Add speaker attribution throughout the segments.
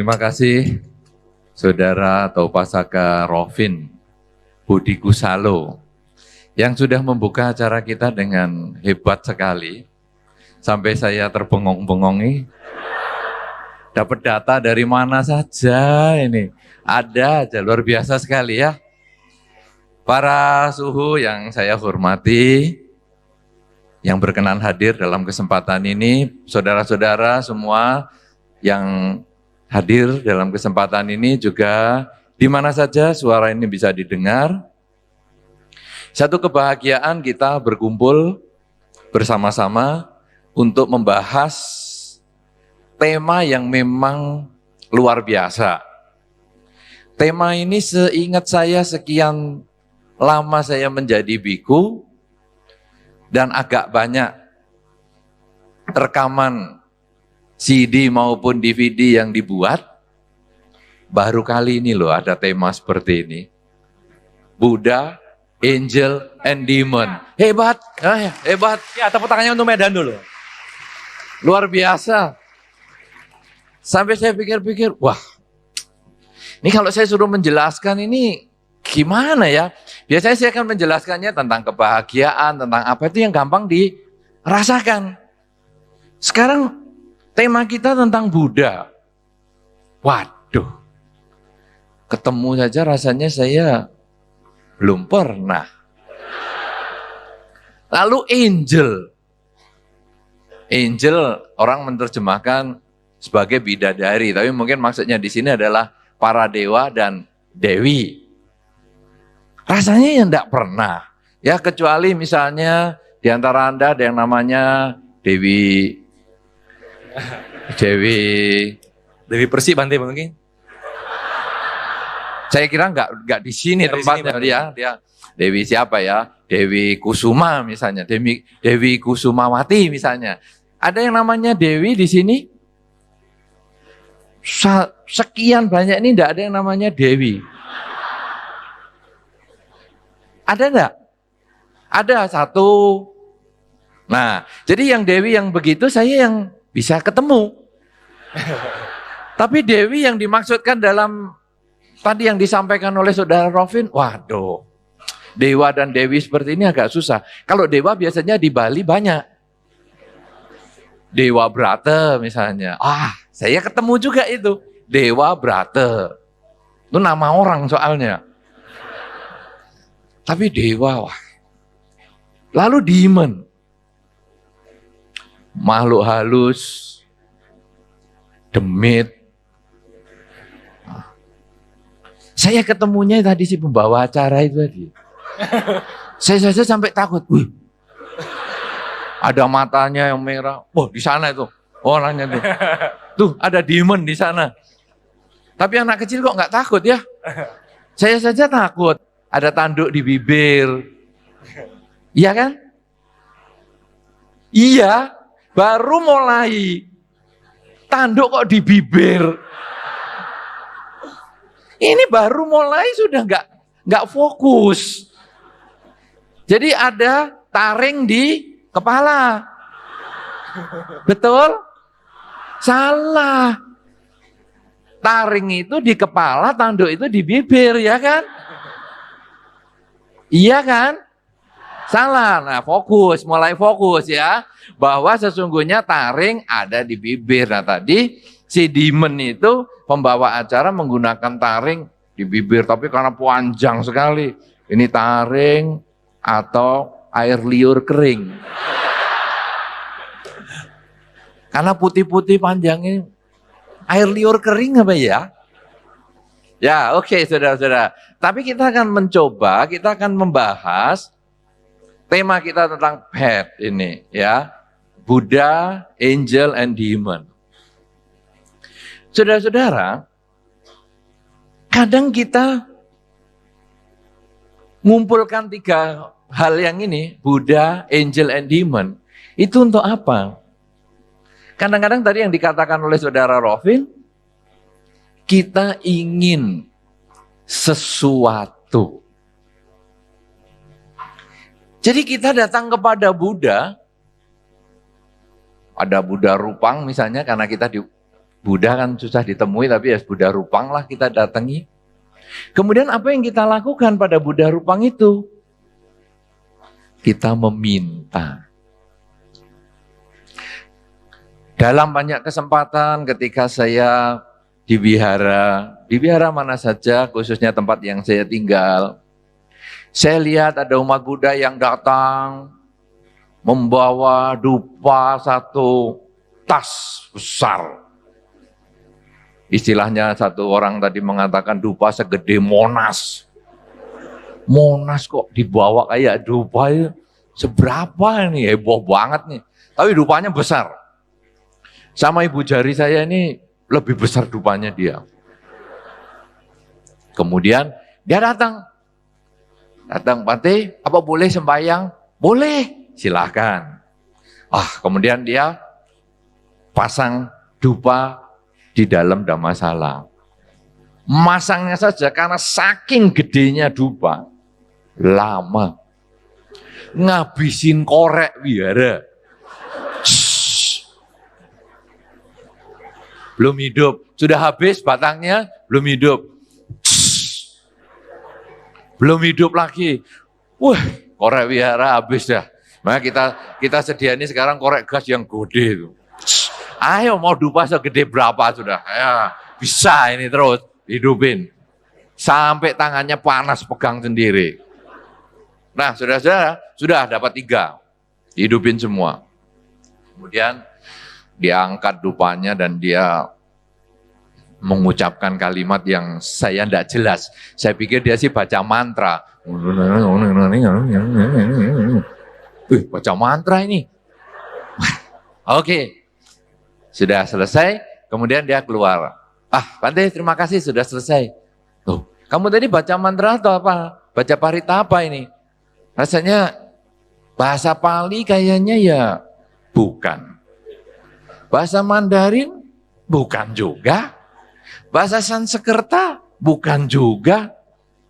Speaker 1: Terima kasih Saudara Taupasaka Rovin Budi Kusalo yang sudah membuka acara kita dengan hebat sekali. Sampai saya terbengong-bengongi. Dapat data dari mana saja ini. Ada aja, luar biasa sekali ya. Para suhu yang saya hormati, yang berkenan hadir dalam kesempatan ini, saudara-saudara semua yang hadir dalam kesempatan ini juga di mana saja suara ini bisa didengar. Satu kebahagiaan kita berkumpul bersama-sama untuk membahas tema yang memang luar biasa. Tema ini seingat saya sekian lama saya menjadi biku dan agak banyak rekaman CD maupun DVD yang dibuat, baru kali ini loh ada tema seperti ini. Buddha, Angel, and Demon. Hebat, hebat.
Speaker 2: Ya, tepuk tangannya untuk Medan dulu.
Speaker 1: Luar biasa. Sampai saya pikir-pikir, wah, ini kalau saya suruh menjelaskan ini gimana ya? Biasanya saya akan menjelaskannya tentang kebahagiaan, tentang apa itu yang gampang dirasakan. Sekarang tema kita tentang Buddha. Waduh, ketemu saja rasanya saya belum pernah. Lalu angel. Angel orang menerjemahkan sebagai bidadari, tapi mungkin maksudnya di sini adalah para dewa dan dewi. Rasanya ya enggak pernah. Ya kecuali misalnya di antara Anda ada yang namanya Dewi
Speaker 2: Persik Bante mungkin.
Speaker 1: Saya kira enggak di sini tempatnya dia. Dewi siapa ya? Dewi Kusuma misalnya, Dewi Kusumawati misalnya. Ada yang namanya Dewi di sini? Sekian banyak ini enggak ada yang namanya Dewi. Ada enggak? Ada satu. Nah, jadi yang Dewi yang begitu saya yang bisa ketemu. Tapi Dewi yang dimaksudkan dalam tadi yang disampaikan oleh Saudara Rovin, waduh, dewa dan dewi seperti ini agak susah. Kalau dewa biasanya di Bali banyak. Dewa Brata misalnya. Saya ketemu juga itu. Dewa Brata. Itu nama orang soalnya. Tapi dewa, wah. Lalu demon. Makhluk halus. Demit. Saya ketemunya tadi si pembawa acara itu tadi. Saya saja sampai takut. Wih, ada matanya yang merah. Oh, di sana itu orangnya tuh. Tuh ada demon di sana. Tapi anak kecil kok nggak takut ya? Saya saja takut. Ada tanduk di bibir. Iya kan? Iya, baru mulai. Tanduk kok di bibir. Ini baru mulai sudah nggak fokus. Jadi ada taring di kepala. Betul? Salah. Taring itu di kepala, tanduk itu di bibir, ya kan? Iya kan? Salah. Nah, mulai fokus ya. Bahwa sesungguhnya taring ada di bibir. Nah, tadi si demon itu pembawa acara menggunakan taring di bibir, tapi karena panjang sekali. Ini taring atau air liur kering. Karena putih-putih panjang ini. Air liur kering apa ya? Ya, oke, saudara-saudara. Tapi kita akan mencoba, kita akan membahas tema kita tentang pet ini, ya. Buddha, Angel, and Demon. Saudara-saudara, kadang kita ngumpulkan tiga hal yang ini, Buddha, Angel, and Demon, itu untuk apa? Kadang-kadang tadi yang dikatakan oleh Saudara Rovin, kita ingin sesuatu. Jadi kita datang kepada Buddha, ada Buddha Rupang misalnya karena kita Buddha kan susah ditemui, tapi ya Buddha Rupang lah kita datangi. Kemudian apa yang kita lakukan pada Buddha Rupang itu? Kita meminta. Dalam banyak kesempatan ketika saya di wihara mana saja, khususnya tempat yang saya tinggal, saya lihat ada umat Buddha yang datang membawa dupa satu tas besar. Istilahnya satu orang tadi mengatakan dupa segede Monas. Monas kok dibawa kayak dupa itu seberapa nih, heboh banget nih. Tapi dupanya besar. Sama ibu jari saya ini lebih besar dupanya dia. Kemudian dia datang. Bante, apa boleh sembahyang? Boleh, silakan. Kemudian dia pasang dupa di dalam Dhammasala. Masangnya saja karena saking gedenya dupa, lama. Ngabisin korek wihara. Belum hidup. Sudah habis batangnya, belum hidup. Belum hidup lagi. Wah, korek wihara habis dah. Makanya kita sediani sekarang korek gas yang gede itu. Ayo mau dupa segede berapa sudah. Ya, bisa ini terus hidupin. Sampai tangannya panas pegang sendiri. Nah, sudah dapat 3. Hidupin semua. Kemudian dia angkat dupanya dan dia mengucapkan kalimat yang saya tidak jelas. Saya pikir dia sih baca mantra. Baca mantra ini. Oke. Sudah selesai, kemudian dia keluar. Bante, terima kasih sudah selesai. Tuh, kamu tadi baca mantra atau apa? Baca parita apa ini? Rasanya bahasa Pali kayaknya ya bukan. Bahasa Mandarin bukan juga. Bahasa Sanskerta bukan juga.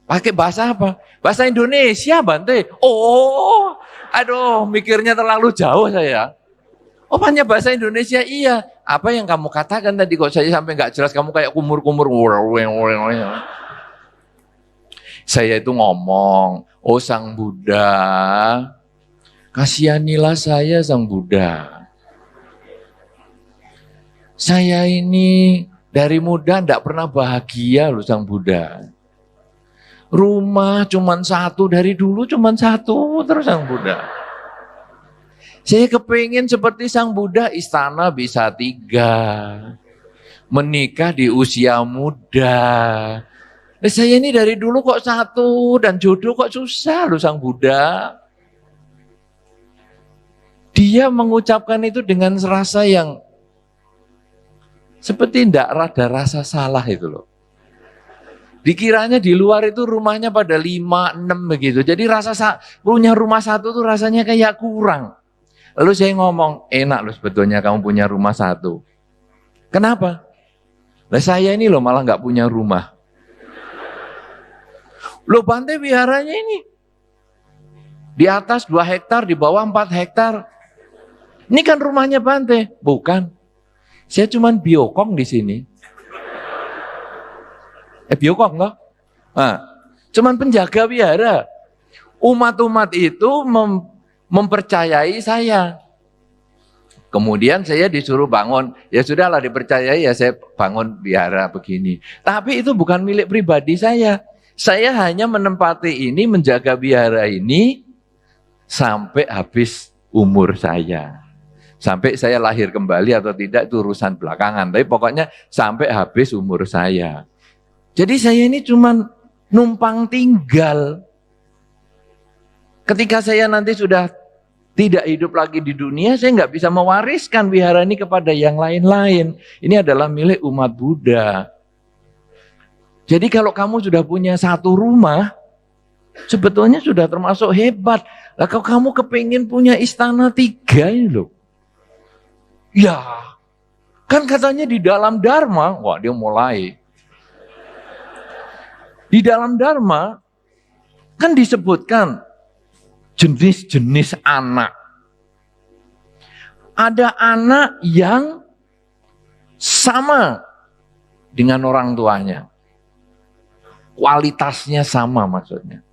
Speaker 1: Pakai bahasa apa? Bahasa Indonesia, Bante. Oh, aduh, mikirnya terlalu jauh saya. Oh, hanya bahasa Indonesia, iya. Apa yang kamu katakan tadi kok saya sampai nggak jelas, kamu kayak kumur-kumur. Saya itu ngomong, oh Sang Buddha, kasihanilah saya Sang Buddha. Saya ini dari muda enggak pernah bahagia loh Sang Buddha. Rumah cuman 1, dari dulu cuman 1 terus Sang Buddha. Saya kepingin seperti Sang Buddha, istana bisa 3. Menikah di usia muda. Saya ini dari dulu kok 1 dan jodoh kok susah loh Sang Buddha. Dia mengucapkan itu dengan rasa yang seperti tidak ada rasa salah itu loh. Dikiranya di luar itu rumahnya pada 5, 6 begitu. Jadi punya rumah 1 tuh rasanya kayak kurang. Lalu saya ngomong, enak loh sebetulnya kamu punya rumah 1. Kenapa? Lah saya ini loh malah nggak punya rumah. Loh Bante wiharanya ini di atas 2 hektar, di bawah 4 hektar. Ini kan rumahnya Bante. Bukan. Saya cuman biokong di sini. Biokong enggak? Cuman penjaga wihara. Umat-umat itu mempercayai saya. Kemudian saya disuruh bangun. Ya sudahlah dipercayai ya saya bangun wihara begini. Tapi itu bukan milik pribadi saya. Saya hanya menempati ini, menjaga wihara ini sampai habis umur saya. Sampai saya lahir kembali atau tidak itu urusan belakangan. Tapi pokoknya sampai habis umur saya. Jadi saya ini cuma numpang tinggal. Ketika saya nanti sudah tidak hidup lagi di dunia, saya nggak bisa mewariskan wihara ini kepada yang lain-lain. Ini adalah milik umat Buddha. Jadi kalau kamu sudah punya 1 rumah, sebetulnya sudah termasuk hebat. Lah kalau kamu kepingin punya istana 3 ini loh. Ya, kan katanya di dalam Dharma, wah dia mulai. Di dalam Dharma, kan disebutkan jenis-jenis anak. Ada anak yang sama dengan orang tuanya. Kualitasnya sama maksudnya.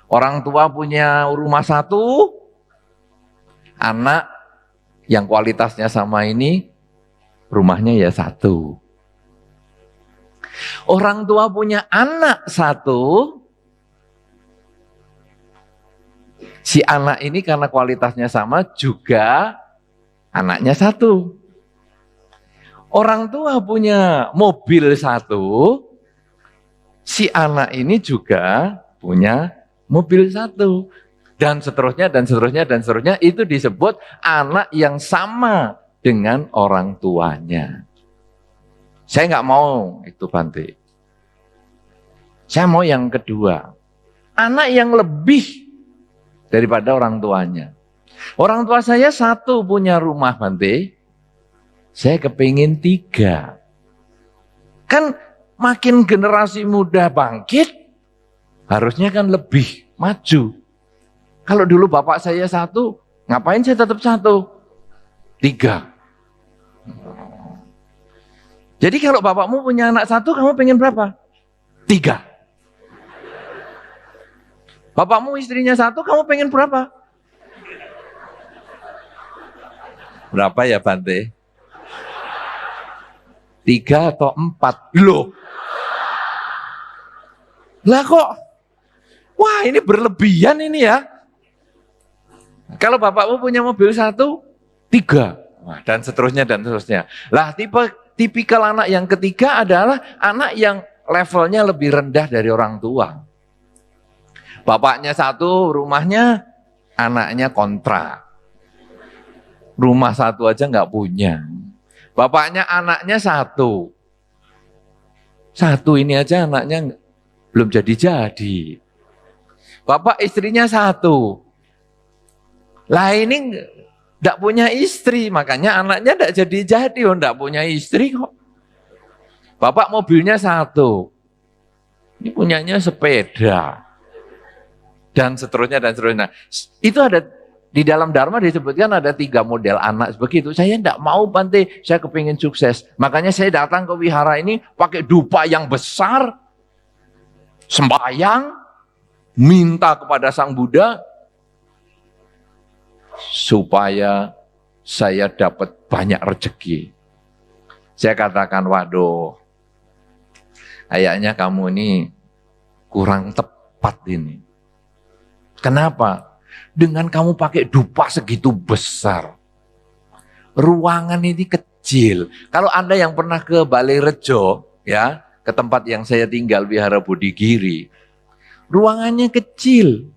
Speaker 1: Orang tua punya rumah satu, anak yang kualitasnya sama ini rumahnya ya satu. Orang tua punya anak satu, si anak ini karena kualitasnya sama juga anaknya satu. Orang tua punya mobil satu, si anak ini juga punya mobil satu. Dan seterusnya, dan seterusnya, dan seterusnya, itu disebut anak yang sama dengan orang tuanya. Saya nggak mau itu, Bante. Saya mau yang kedua. Anak yang lebih daripada orang tuanya. Orang tua saya satu punya rumah, Bante. Saya kepingin 3. Kan makin generasi muda bangkit, harusnya kan lebih maju. Kalau dulu bapak saya satu, ngapain saya tetap satu? 3. Jadi kalau bapakmu punya anak satu, kamu pengen berapa? 3. Bapakmu istrinya satu, kamu pengen berapa? Berapa ya, Bante? 3 atau 4? Loh. Lah kok? Wah, ini berlebihan ini ya. Kalau bapakmu punya mobil satu, 3. Wah, dan seterusnya, dan seterusnya. Lah, tipikal anak yang ketiga adalah anak yang levelnya lebih rendah dari orang tua. Bapaknya satu, rumahnya, anaknya kontrak. Rumah satu aja nggak punya. Bapaknya anaknya satu. Satu ini aja anaknya belum jadi-jadi. Bapak istrinya satu. Lah ini enggak punya istri, makanya anaknya enggak jadi-jadi, enggak punya istri kok. Bapak mobilnya satu. Ini punyanya sepeda. Dan seterusnya, dan seterusnya. Itu ada di dalam Dharma disebutkan ada 3 model anak begitu. Saya enggak mau, Bante, saya kepingin sukses. Makanya saya datang ke wihara ini pakai dupa yang besar, sembahyang, minta kepada Sang Buddha, supaya saya dapat banyak rezeki. Saya katakan, waduh, kayaknya kamu ini kurang tepat ini. Kenapa? Dengan kamu pakai dupa segitu besar, ruangan ini kecil. Kalau Anda yang pernah ke Balai Rejo, ya, ke tempat yang saya tinggal, Wihara Bodhigiri, ruangannya kecil,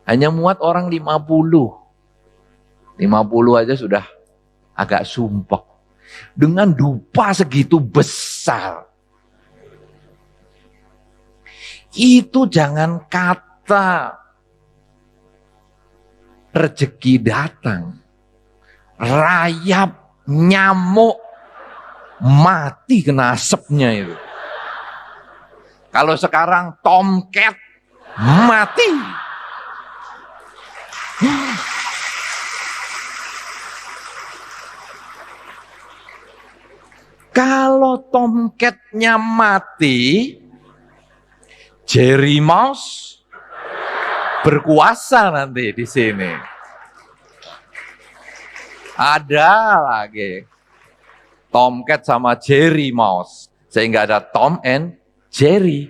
Speaker 1: hanya muat orang 50. 50 aja sudah agak sumpek. Dengan dupa segitu besar. Itu jangan kata rezeki datang. Rayap, nyamuk, mati kena asapnya itu. Kalau sekarang tomcat, mati. Kalau tomcatnya mati, Jerry Mouse berkuasa nanti di sini. Ada lagi tomcat sama Jerry Mouse, sehingga ada Tom and Jerry.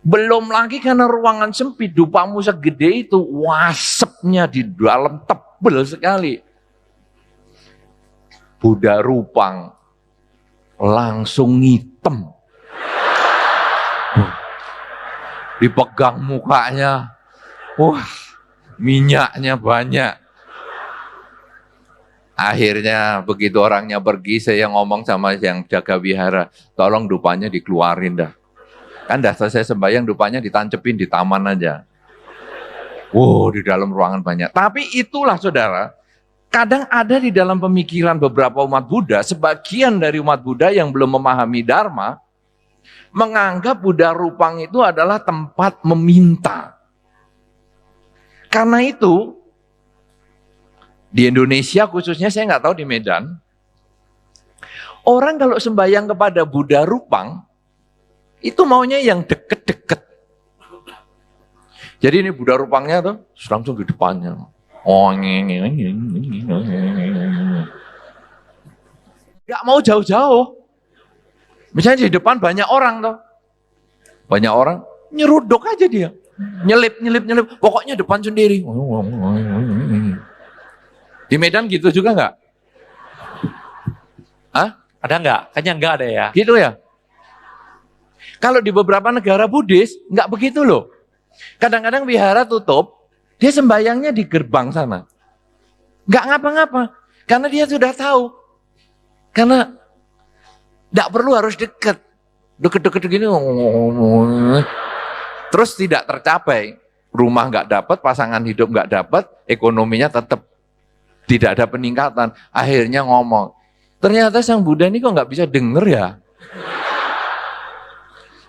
Speaker 1: Belum lagi karena ruangan sempit, dupamu segede itu, wasapnya di dalam tebel sekali. Buddha Rupang langsung hitam. Dipegang mukanya, wah, minyaknya banyak. Akhirnya begitu orangnya pergi, saya ngomong sama yang jaga wihara, tolong dupanya dikeluarin dah. Kan dah selesai sembahyang, dupanya ditancepin di taman aja. Wow, di dalam ruangan banyak. Tapi itulah saudara, kadang ada di dalam pemikiran beberapa umat Buddha, sebagian dari umat Buddha yang belum memahami Dharma, menganggap Buddha Rupang itu adalah tempat meminta. Karena itu, Di Indonesia khususnya, saya nggak tahu di Medan, orang kalau sembahyang kepada Buddha Rupang, itu maunya yang deket-deket. Jadi ini Buddha Rupangnya tuh langsung di depannya. Oh, nggak mau jauh-jauh. Misalnya di depan banyak orang tuh. Banyak orang, nyeruduk aja dia. Nyelip. Pokoknya depan sendiri. Di Medan gitu juga nggak? Hah?
Speaker 2: Ada nggak? Kayaknya nggak ada ya.
Speaker 1: Gitu ya? Kalau di beberapa negara Buddhis, nggak begitu loh. Kadang-kadang wihara tutup, dia sembayangnya di gerbang sana. Nggak ngapa-ngapa. Karena dia sudah tahu. Karena nggak perlu harus deket. Deket-deket gini. Terus tidak tercapai. Rumah nggak dapat, pasangan hidup nggak dapat, ekonominya tetap tidak ada peningkatan. Akhirnya ngomong, ternyata sang Buddha ini kok nggak bisa denger ya?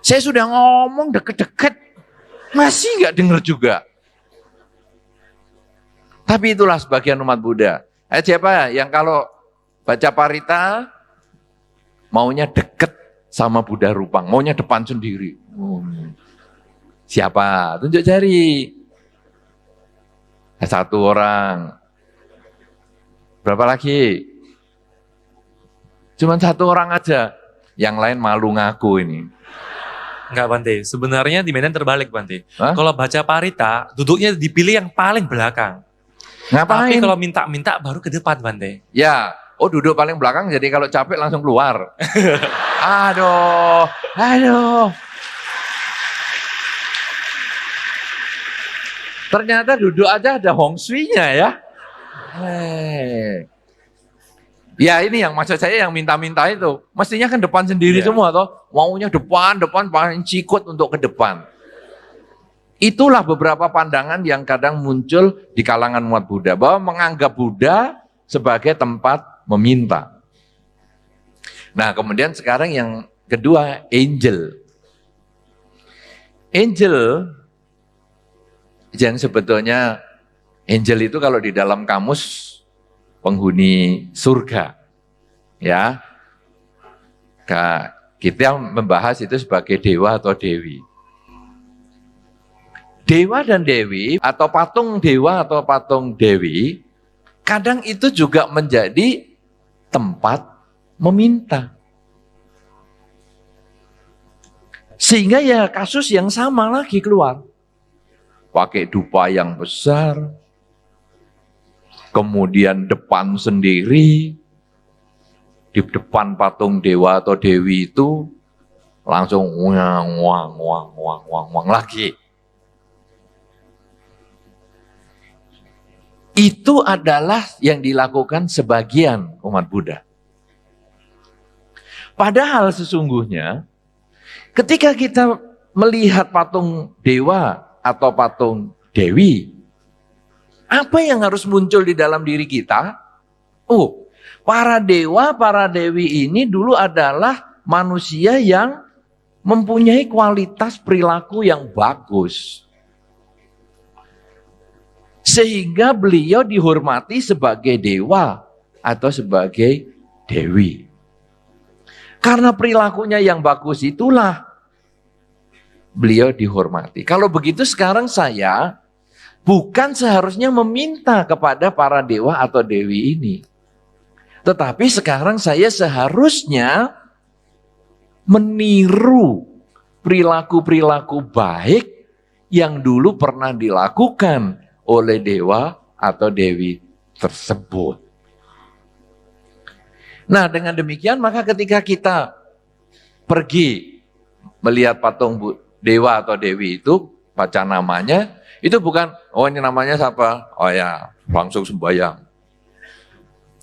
Speaker 1: Saya sudah ngomong deket-deket, masih nggak denger juga. Tapi itulah sebagian umat Buddha. Siapa yang kalau baca parita, maunya deket sama Buddha Rupang, maunya depan sendiri. Siapa? Tunjuk jari. Satu orang. Berapa lagi? Cuman satu orang aja. Yang lain malu ngaku ini.
Speaker 2: Enggak Bante, sebenarnya di Medan terbalik Bante.
Speaker 1: Hah?
Speaker 2: Kalau baca parita, duduknya dipilih yang paling belakang.
Speaker 1: Ngapain?
Speaker 2: Tapi kalau minta-minta baru ke depan Bante.
Speaker 1: Ya, duduk paling belakang jadi kalau capek langsung keluar. Aduh. Ternyata duduk aja ada hong sui-nya ya. Ya ini yang maksud saya yang minta-minta itu. Mestinya kan depan sendiri semua toh. Maunya depan paling cikut untuk ke depan. Itulah beberapa pandangan yang kadang muncul di kalangan umat Buddha. Bahwa menganggap Buddha sebagai tempat meminta. Nah kemudian sekarang yang kedua, angel. Angel, yang sebetulnya angel itu kalau di dalam kamus penghuni surga, ya. Kita membahas itu sebagai dewa atau dewi. Dewa dan dewi atau patung dewa atau patung dewi, kadang itu juga menjadi tempat meminta. Sehingga ya kasus yang sama lagi keluar. Pakai dupa yang besar, kemudian depan sendiri, di depan patung dewa atau dewi itu langsung wang lagi. Itu adalah yang dilakukan sebagian umat Buddha. Padahal sesungguhnya ketika kita melihat patung dewa atau patung dewi, apa yang harus muncul di dalam diri kita? Para dewa, para dewi ini dulu adalah manusia yang mempunyai kualitas perilaku yang bagus. Sehingga beliau dihormati sebagai dewa atau sebagai dewi. Karena perilakunya yang bagus itulah beliau dihormati. Kalau begitu sekarang saya bukan seharusnya meminta kepada para dewa atau dewi ini. Tetapi sekarang saya seharusnya meniru perilaku-perilaku baik yang dulu pernah dilakukan oleh dewa atau dewi tersebut. Nah, dengan demikian maka ketika kita pergi melihat patung dewa atau dewi itu, baca namanya, itu bukan, ini namanya siapa? Oh ya, langsung sembahyang.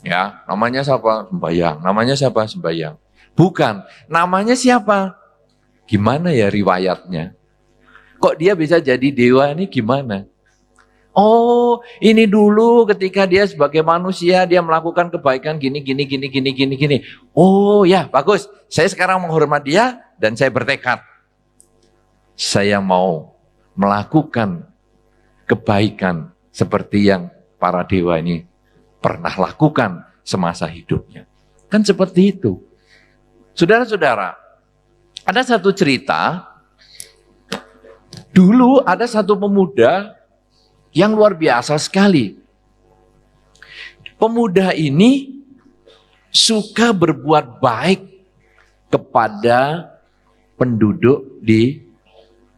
Speaker 1: Ya, namanya siapa? Sembahyang. Namanya siapa? Sembahyang. Bukan, namanya siapa? Gimana ya riwayatnya? Kok dia bisa jadi dewa ini gimana? Oh, ini dulu ketika dia sebagai manusia, dia melakukan kebaikan gini. Oh ya, bagus. Saya sekarang menghormat dia dan saya bertekad. Saya mau melakukan kebaikan seperti yang para dewa ini pernah lakukan semasa hidupnya. Kan seperti itu. Saudara-saudara, ada satu cerita, dulu ada satu pemuda yang luar biasa sekali. Pemuda ini suka berbuat baik kepada penduduk di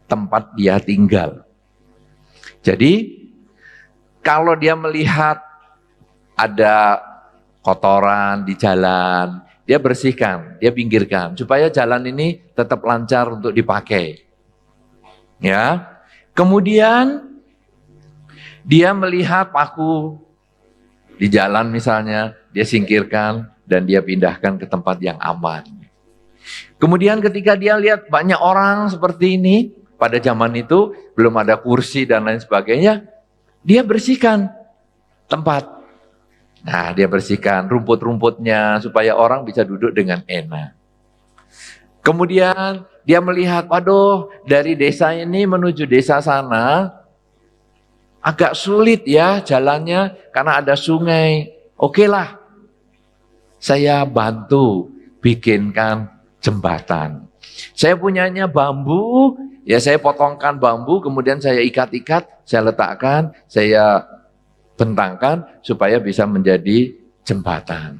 Speaker 1: tempat dia tinggal. Jadi, kalau dia melihat ada kotoran di jalan, dia bersihkan, dia pinggirkan, supaya jalan ini tetap lancar untuk dipakai. Ya, kemudian dia melihat paku di jalan misalnya, dia singkirkan dan dia pindahkan ke tempat yang aman. Kemudian ketika dia lihat banyak orang seperti ini, pada zaman itu belum ada kursi dan lain sebagainya, dia bersihkan tempat. Nah, dia bersihkan rumput-rumputnya supaya orang bisa duduk dengan enak. Kemudian dia melihat, waduh, dari desa ini menuju desa sana agak sulit ya jalannya karena ada sungai. Oke lah, saya bantu bikinkan jembatan. Saya punyanya bambu, ya saya potongkan bambu, kemudian saya ikat-ikat, saya letakkan, saya bentangkan supaya bisa menjadi jembatan.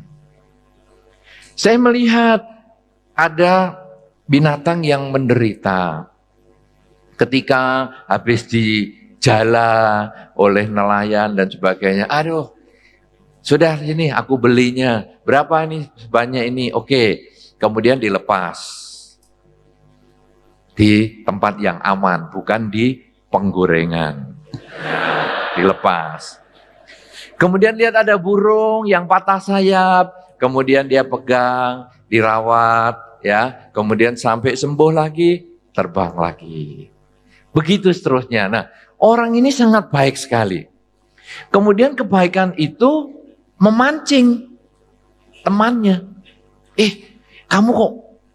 Speaker 1: Saya melihat ada binatang yang menderita ketika habis dijala oleh nelayan dan sebagainya. Aduh, sudah sini aku belinya. Berapa ini sebanyak ini? Oke. Kemudian dilepas di tempat yang aman, bukan di penggorengan. Dilepas. Kemudian lihat ada burung yang patah sayap, kemudian dia pegang, dirawat, ya, kemudian sampai sembuh lagi, terbang lagi. Begitu seterusnya. Nah, orang ini sangat baik sekali. Kemudian kebaikan itu memancing temannya. Kamu kok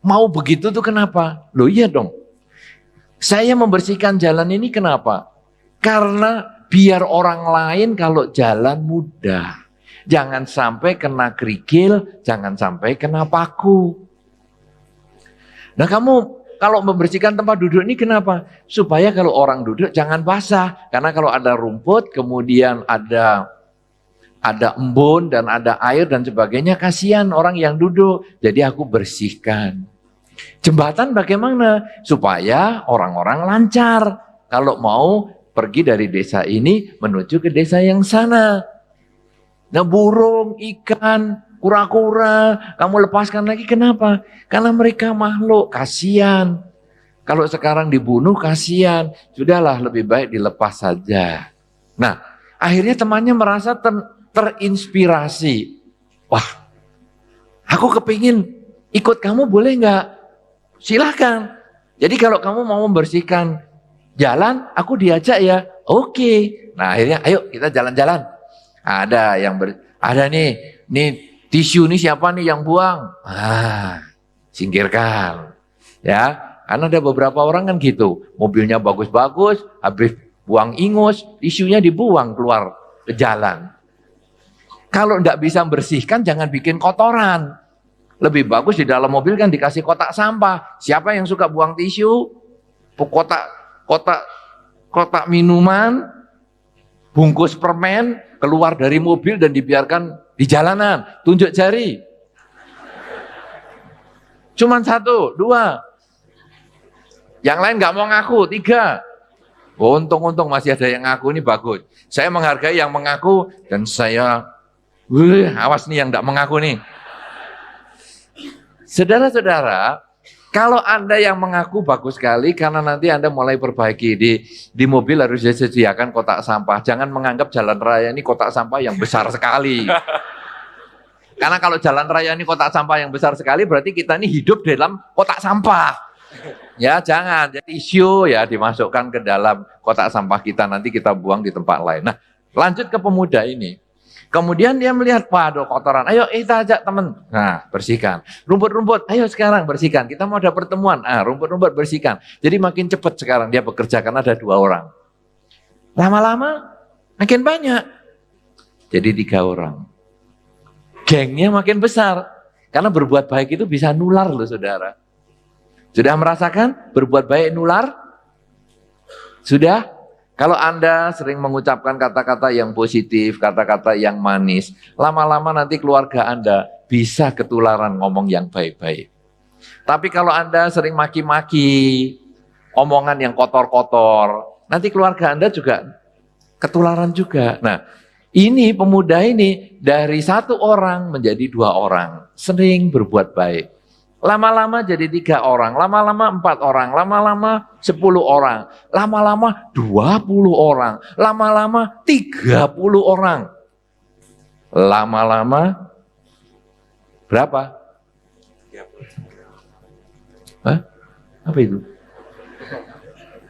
Speaker 1: mau begitu tuh kenapa? Loh iya dong. Saya membersihkan jalan ini kenapa? Karena biar orang lain kalau jalan mudah. Jangan sampai kena kerikil, jangan sampai kena paku. Nah kamu kalau membersihkan tempat duduk ini kenapa? Supaya kalau orang duduk jangan basah. Karena kalau ada rumput, kemudian ada embun dan ada air dan sebagainya, kasihan orang yang duduk. Jadi aku bersihkan. Jembatan bagaimana? Supaya orang-orang lancar. Kalau mau pergi dari desa ini menuju ke desa yang sana. Nah burung, ikan, kura-kura, kamu lepaskan lagi kenapa? Karena mereka makhluk, kasihan. Kalau sekarang dibunuh kasihan. Sudahlah lebih baik dilepas saja. Nah akhirnya temannya merasa terinspirasi. Wah, aku kepingin ikut kamu boleh nggak? Silahkan. Jadi kalau kamu mau membersihkan jalan, aku diajak ya. Oke. Nah akhirnya ayo kita jalan-jalan. Ada nih tisu nih siapa nih yang buang? Singkirkan. Ya, karena ada beberapa orang kan gitu. Mobilnya bagus-bagus, habis buang ingus, tisunya dibuang keluar ke jalan. Kalau enggak bisa bersihkan, jangan bikin kotoran. Lebih bagus di dalam mobil kan dikasih kotak sampah. Siapa yang suka buang tisu? Kotak minuman, bungkus permen, keluar dari mobil dan dibiarkan di jalanan. Tunjuk jari. Cuman 1, 2. Yang lain nggak mau ngaku, 3. Untung masih ada yang ngaku, ini bagus. Saya menghargai yang mengaku dan saya awas nih yang tidak mengaku nih. Saudara-saudara, kalau Anda yang mengaku bagus sekali karena nanti Anda mulai perbaiki di mobil harus disediakan kotak sampah. Jangan menganggap jalan raya ini kotak sampah yang besar sekali. Karena kalau jalan raya ini kotak sampah yang besar sekali berarti kita ini hidup dalam kotak sampah. Ya jangan, jadi isu ya dimasukkan ke dalam kotak sampah kita, nanti kita buang di tempat lain. Nah lanjut ke pemuda ini. Kemudian dia melihat, waduh kotoran, ayo kita ajak teman. Nah, bersihkan. Rumput-rumput, ayo sekarang bersihkan. Kita mau ada pertemuan, rumput-rumput bersihkan. Jadi makin cepat sekarang dia bekerja karena ada 2 orang. Lama-lama makin banyak. Jadi 3 orang. gengnya makin besar. Karena berbuat baik itu bisa nular loh saudara. Sudah merasakan berbuat baik nular? Sudah? Kalau Anda sering mengucapkan kata-kata yang positif, kata-kata yang manis, lama-lama nanti keluarga Anda bisa ketularan ngomong yang baik-baik. Tapi kalau Anda sering maki-maki, omongan yang kotor-kotor, nanti keluarga Anda juga ketularan juga. Nah, ini pemuda ini dari 1 orang menjadi 2 orang, sering berbuat baik. Lama-lama jadi 3 orang, lama-lama 4 orang, lama-lama 10 orang, lama-lama 20 orang, lama-lama 30 orang. Lama-lama berapa? Hah? Apa itu?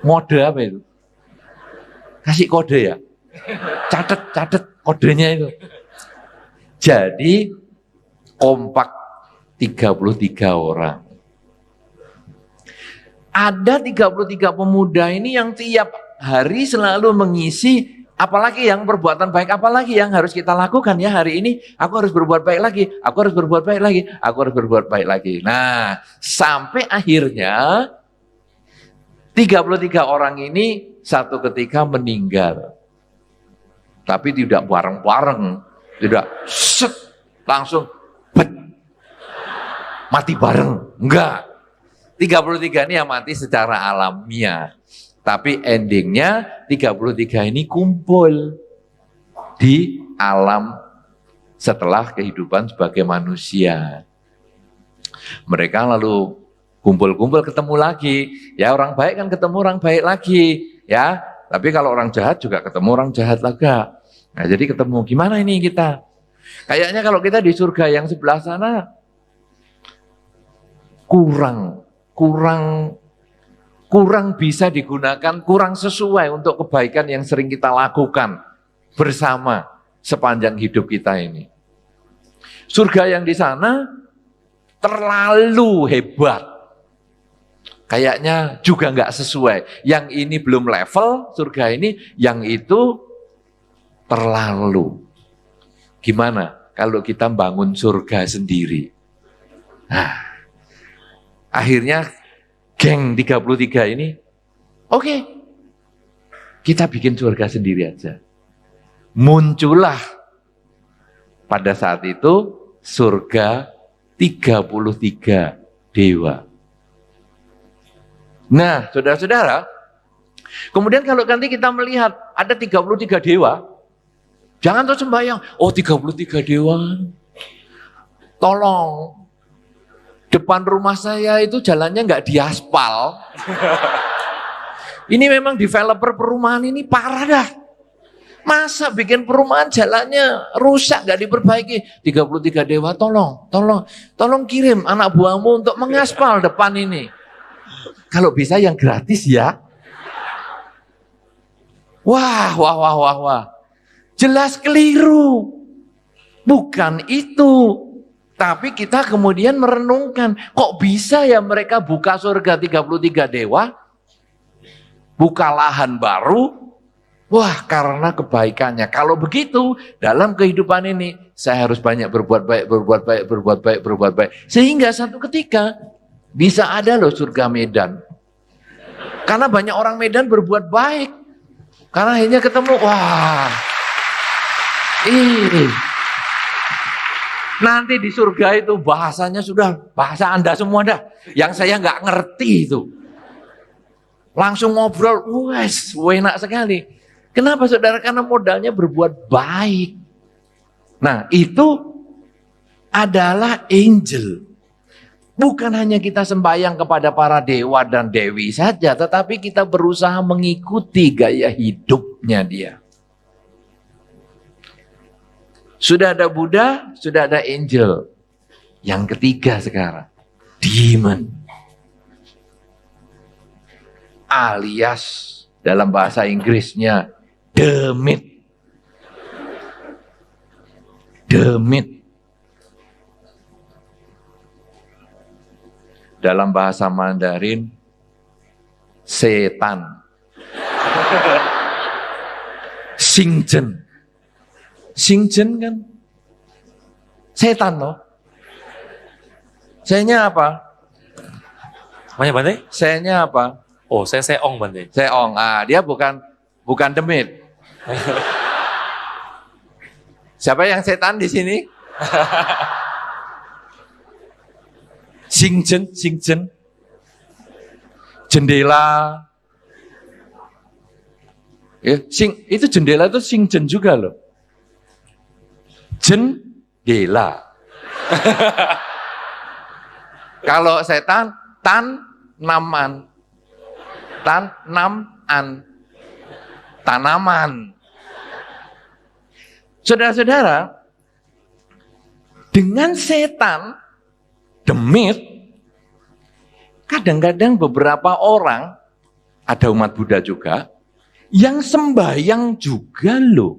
Speaker 1: Mode apa itu? Kasih kode ya? Catat kodenya itu. Jadi kompak 33 orang. Ada 33 pemuda ini yang tiap hari selalu mengisi, apalagi yang perbuatan baik, apalagi yang harus kita lakukan ya hari ini, aku harus berbuat baik lagi, aku harus berbuat baik lagi, aku harus berbuat baik lagi. Nah, sampai akhirnya 33 orang ini satu ketika meninggal. Tapi tidak bareng-bareng, tidak set, langsung bet, mati bareng, enggak. 33 ini yang mati secara alamiah. Tapi endingnya 33 ini kumpul di alam setelah kehidupan sebagai manusia. Mereka lalu kumpul-kumpul ketemu lagi. Ya orang baik kan ketemu orang baik lagi. Ya, tapi kalau orang jahat juga ketemu orang jahat lagi. Nah jadi ketemu, gimana ini kita? Kayaknya kalau kita di surga yang sebelah sana, kurang bisa digunakan, kurang sesuai untuk kebaikan yang sering kita lakukan bersama sepanjang hidup kita ini. Surga yang di sana terlalu hebat, kayaknya juga nggak sesuai. Yang ini belum level surga ini, yang itu terlalu. Gimana kalau kita bangun surga sendiri? Nah, akhirnya geng 33 ini, oke, kita bikin surga sendiri aja. Muncullah pada saat itu surga 33 dewa. Nah, saudara-saudara, kemudian kalau nanti kita melihat ada 33 dewa, jangan terus sembahyang, oh 33 dewa, tolong, depan rumah saya itu jalannya nggak diaspal. Ini memang developer perumahan ini parah dah. Masa bikin perumahan jalannya rusak, nggak diperbaiki. 33 dewa, tolong kirim anak buahmu untuk mengaspal depan ini. Kalau bisa yang gratis ya. Wah. Jelas keliru. Bukan itu. Tapi kita kemudian merenungkan, kok bisa ya mereka buka surga 33 dewa? Buka lahan baru? Wah, karena kebaikannya. Kalau begitu, dalam kehidupan ini, saya harus banyak berbuat baik. Sehingga satu ketika, bisa ada loh surga Medan. Karena banyak orang Medan berbuat baik. Karena akhirnya ketemu, wah, nanti di surga itu bahasanya sudah bahasa Anda semua dah. Yang saya nggak ngerti itu. Langsung ngobrol, wes, enak sekali. Kenapa saudara? Karena modalnya berbuat baik. Nah itu adalah angel. Bukan hanya kita sembahyang kepada para dewa dan dewi saja, tetapi kita berusaha mengikuti gaya hidupnya dia. Sudah ada Buddha, sudah ada angel. Yang ketiga sekarang, demon. Alias dalam bahasa Inggrisnya, demit. Dalam bahasa Mandarin, setan. Singjen kan Setan loh. Saya-nya apa?
Speaker 2: Namanya Bante?
Speaker 1: Saya-nya apa?
Speaker 2: Oh, saya seong Bante.
Speaker 1: Seong. Ah, dia bukan demit. Siapa yang setan di sini? Singjen. Jendela. Ya, itu jendela itu singjen juga loh. Jendela. Kalau setan, tanaman. Tanaman. Saudara-saudara, dengan setan, demit, kadang-kadang beberapa orang, ada umat Buddha juga, yang sembahyang juga loh.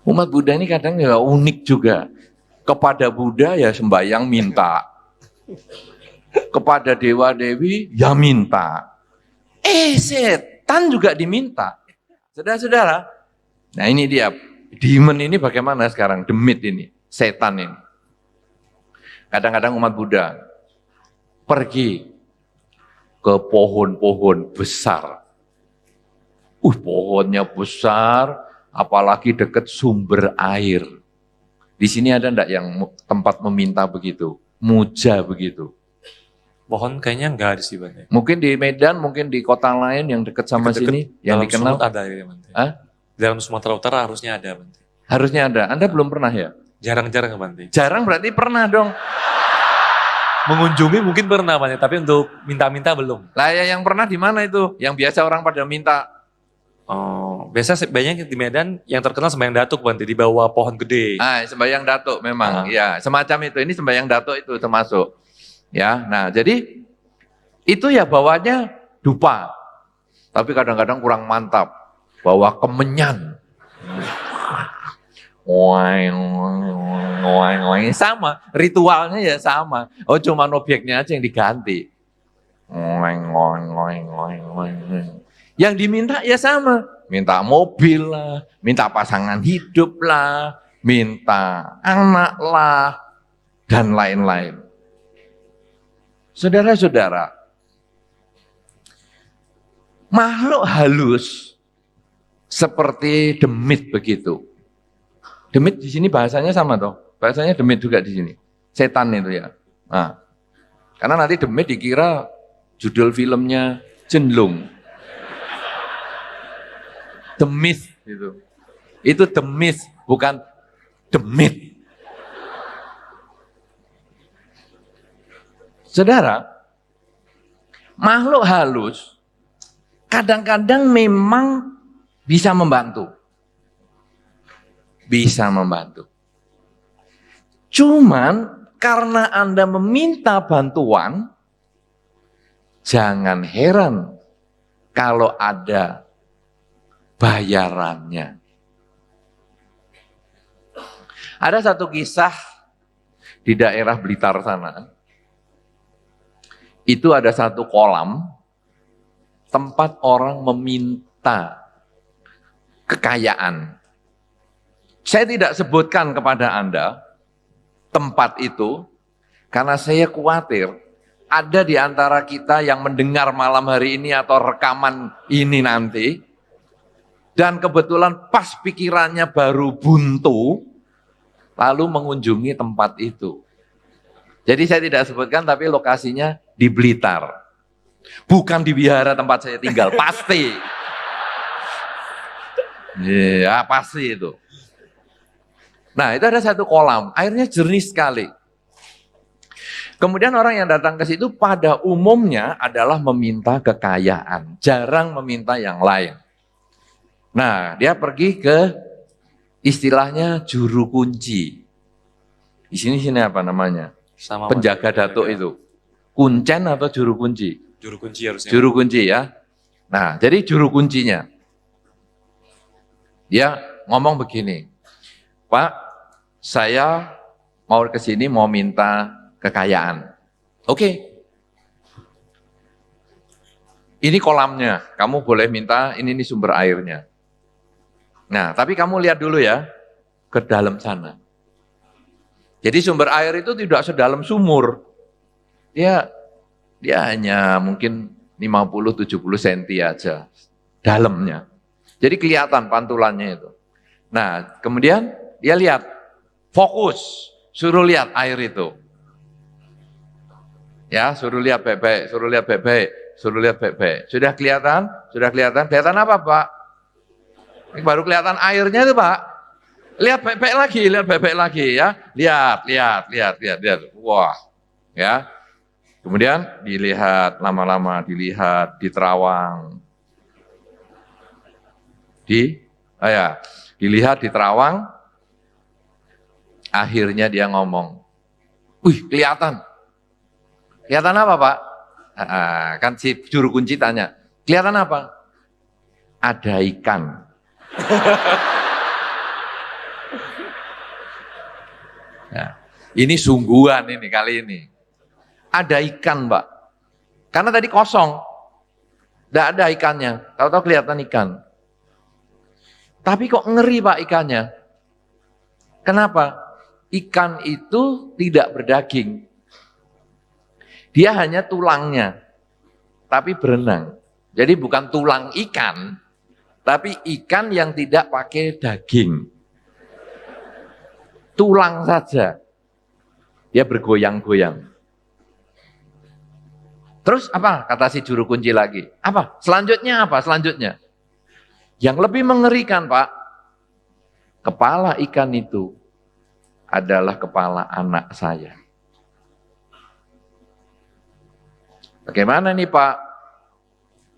Speaker 1: Umat Buddha ini kadang ya unik juga. Kepada Buddha ya sembahyang minta. Kepada dewa-dewi ya minta. Setan juga diminta. Saudara-saudara, nah ini dia. Demon ini bagaimana sekarang? Demit ini, setan ini. Kadang-kadang umat Buddha pergi ke pohon-pohon besar. Pohonnya besar, apalagi dekat sumber air. Di sini ada enggak yang tempat meminta begitu? Muja begitu.
Speaker 2: Pohon kayaknya enggak ada sih Bante.
Speaker 1: Mungkin di Medan, mungkin di kota lain yang dekat sama
Speaker 2: Deket-deket
Speaker 1: sini, yang
Speaker 2: dalam
Speaker 1: dikenal.
Speaker 2: Sumut ada ya Bante.
Speaker 1: Hah?
Speaker 2: Dalam Sumatera Utara harusnya ada Bante.
Speaker 1: Harusnya ada. Anda belum pernah ya?
Speaker 2: Jarang-jarang Bante.
Speaker 1: Jarang berarti pernah dong.
Speaker 2: Mengunjungi mungkin pernah Bante, tapi untuk minta-minta belum.
Speaker 1: Lah ya yang pernah di mana itu? Yang biasa orang pada minta.
Speaker 2: Oh, biasa banyak di Medan yang terkenal sembahyang datuk Bante di bawah pohon gede.
Speaker 1: Sembahyang datuk memang. Ya, semacam itu. Ini sembahyang datuk itu termasuk. Ya, nah jadi itu ya bawanya dupa. Tapi kadang-kadang kurang mantap. Bawa kemenyan. Sama, ritualnya ya sama. Oh, cuman objeknya aja yang diganti. Yang diminta ya sama. Minta mobil lah, minta pasangan hidup lah, minta anak lah, dan lain-lain. Saudara-saudara, makhluk halus seperti demit begitu. Demit di sini bahasanya sama toh. Bahasanya demit juga di sini. Setan itu ya. Nah, karena nanti demit dikira judul filmnya Jenlung. Demit itu. Itu demit, bukan demit. Saudara, makhluk halus kadang-kadang memang bisa membantu. Bisa membantu. Cuman karena Anda meminta bantuan, jangan heran kalau ada bayarannya. Ada satu kisah di daerah Blitar sana. Itu ada satu kolam tempat orang meminta kekayaan. Saya tidak sebutkan kepada Anda tempat itu karena saya khawatir ada di antara kita yang mendengar malam hari ini atau rekaman ini nanti dan kebetulan pas pikirannya baru buntu lalu mengunjungi tempat itu. Jadi saya tidak sebutkan tapi lokasinya di Blitar. Bukan di wihara tempat saya tinggal, pasti. Ya, pasti itu. Nah, itu ada satu kolam, airnya jernih sekali. Kemudian orang yang datang ke situ pada umumnya adalah meminta kekayaan, jarang meminta yang lain. Nah, dia pergi ke istilahnya juru kunci. Di sini apa namanya?
Speaker 2: Sama
Speaker 1: Penjaga datuk itu. Kuncen atau juru kunci?
Speaker 2: Juru kunci harusnya.
Speaker 1: Juru kunci ya. Nah, jadi juru kuncinya. Dia ngomong begini, Pak, saya mau ke sini mau minta kekayaan. Oke. Ini kolamnya, kamu boleh minta, ini sumber airnya. Nah, tapi kamu lihat dulu ya, ke dalam sana. Jadi sumber air itu tidak sedalam sumur. Dia hanya mungkin 50-70 cm aja dalamnya. Jadi kelihatan pantulannya itu. Nah, kemudian dia lihat, fokus, suruh lihat air itu. Ya, suruh lihat baik-baik, suruh lihat baik-baik, suruh lihat baik-baik. Sudah kelihatan? Sudah kelihatan? Kelihatan apa, Pak? Ini baru kelihatan airnya itu, Pak. Lihat baik-baik lagi ya. Lihat. Wah. Ya. Kemudian dilihat lama-lama, dilihat di terawang. Dilihat di terawang. Akhirnya dia ngomong, "Wih, kelihatan." Kelihatan apa, Pak? Kan si juru kunci tanya, "Kelihatan apa?" "Ada ikan." Nah, ini sungguhan ini kali ini. Ada ikan, Mbak. Karena tadi kosong. Tidak ada ikannya. Tahu-tahu kelihatan ikan. Tapi kok ngeri, Pak, ikannya? Kenapa? Ikan itu tidak berdaging. Dia hanya tulangnya. Tapi berenang. Jadi bukan tulang ikan, tapi ikan yang tidak pakai daging. Tulang saja. Dia bergoyang-goyang. Terus apa? Kata si juru kunci lagi. Apa? Selanjutnya apa? Selanjutnya. Yang lebih mengerikan, Pak. Kepala ikan itu adalah kepala anak saya. Bagaimana nih, Pak?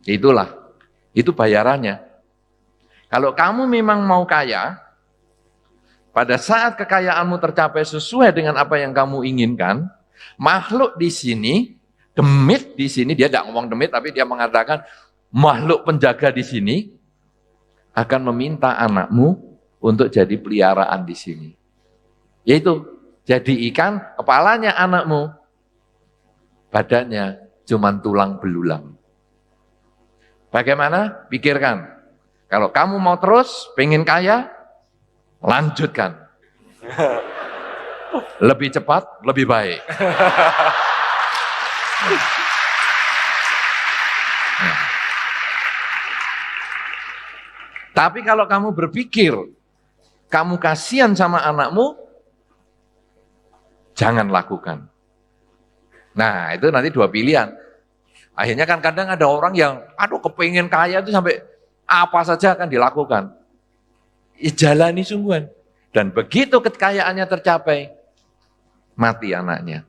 Speaker 1: Itulah. Itu bayarannya. Kalau kamu memang mau kaya, pada saat kekayaanmu tercapai sesuai dengan apa yang kamu inginkan, makhluk di sini, demit di sini, dia tidak ngomong demit, tapi dia mengatakan makhluk penjaga di sini akan meminta anakmu untuk jadi peliharaan di sini. Yaitu, jadi ikan, kepalanya anakmu, badannya cuma tulang belulang. Bagaimana? Pikirkan. Kalau kamu mau terus, pengen kaya, lanjutkan. Lebih cepat, lebih baik. Tapi kalau kamu berpikir, kamu kasihan sama anakmu, jangan lakukan. Nah, itu nanti dua pilihan. Akhirnya kan kadang ada orang yang, kepengen kaya itu sampai apa saja akan dilakukan. Jalani sungguhan. Dan begitu kekayaannya tercapai, mati anaknya.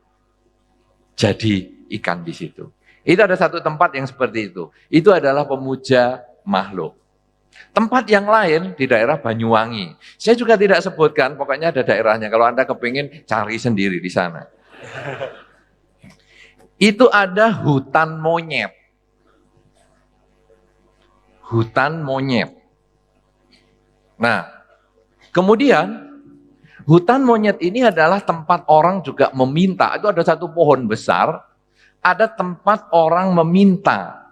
Speaker 1: Jadi ikan di situ. Itu ada satu tempat yang seperti itu. Itu adalah pemuja makhluk. Tempat yang lain di daerah Banyuwangi. Saya juga tidak sebutkan, pokoknya ada daerahnya. Kalau Anda kepingin, cari sendiri di sana. Itu ada hutan monyet. Hutan monyet. Nah, kemudian hutan monyet ini adalah tempat orang juga meminta. Itu ada satu pohon besar, ada tempat orang meminta.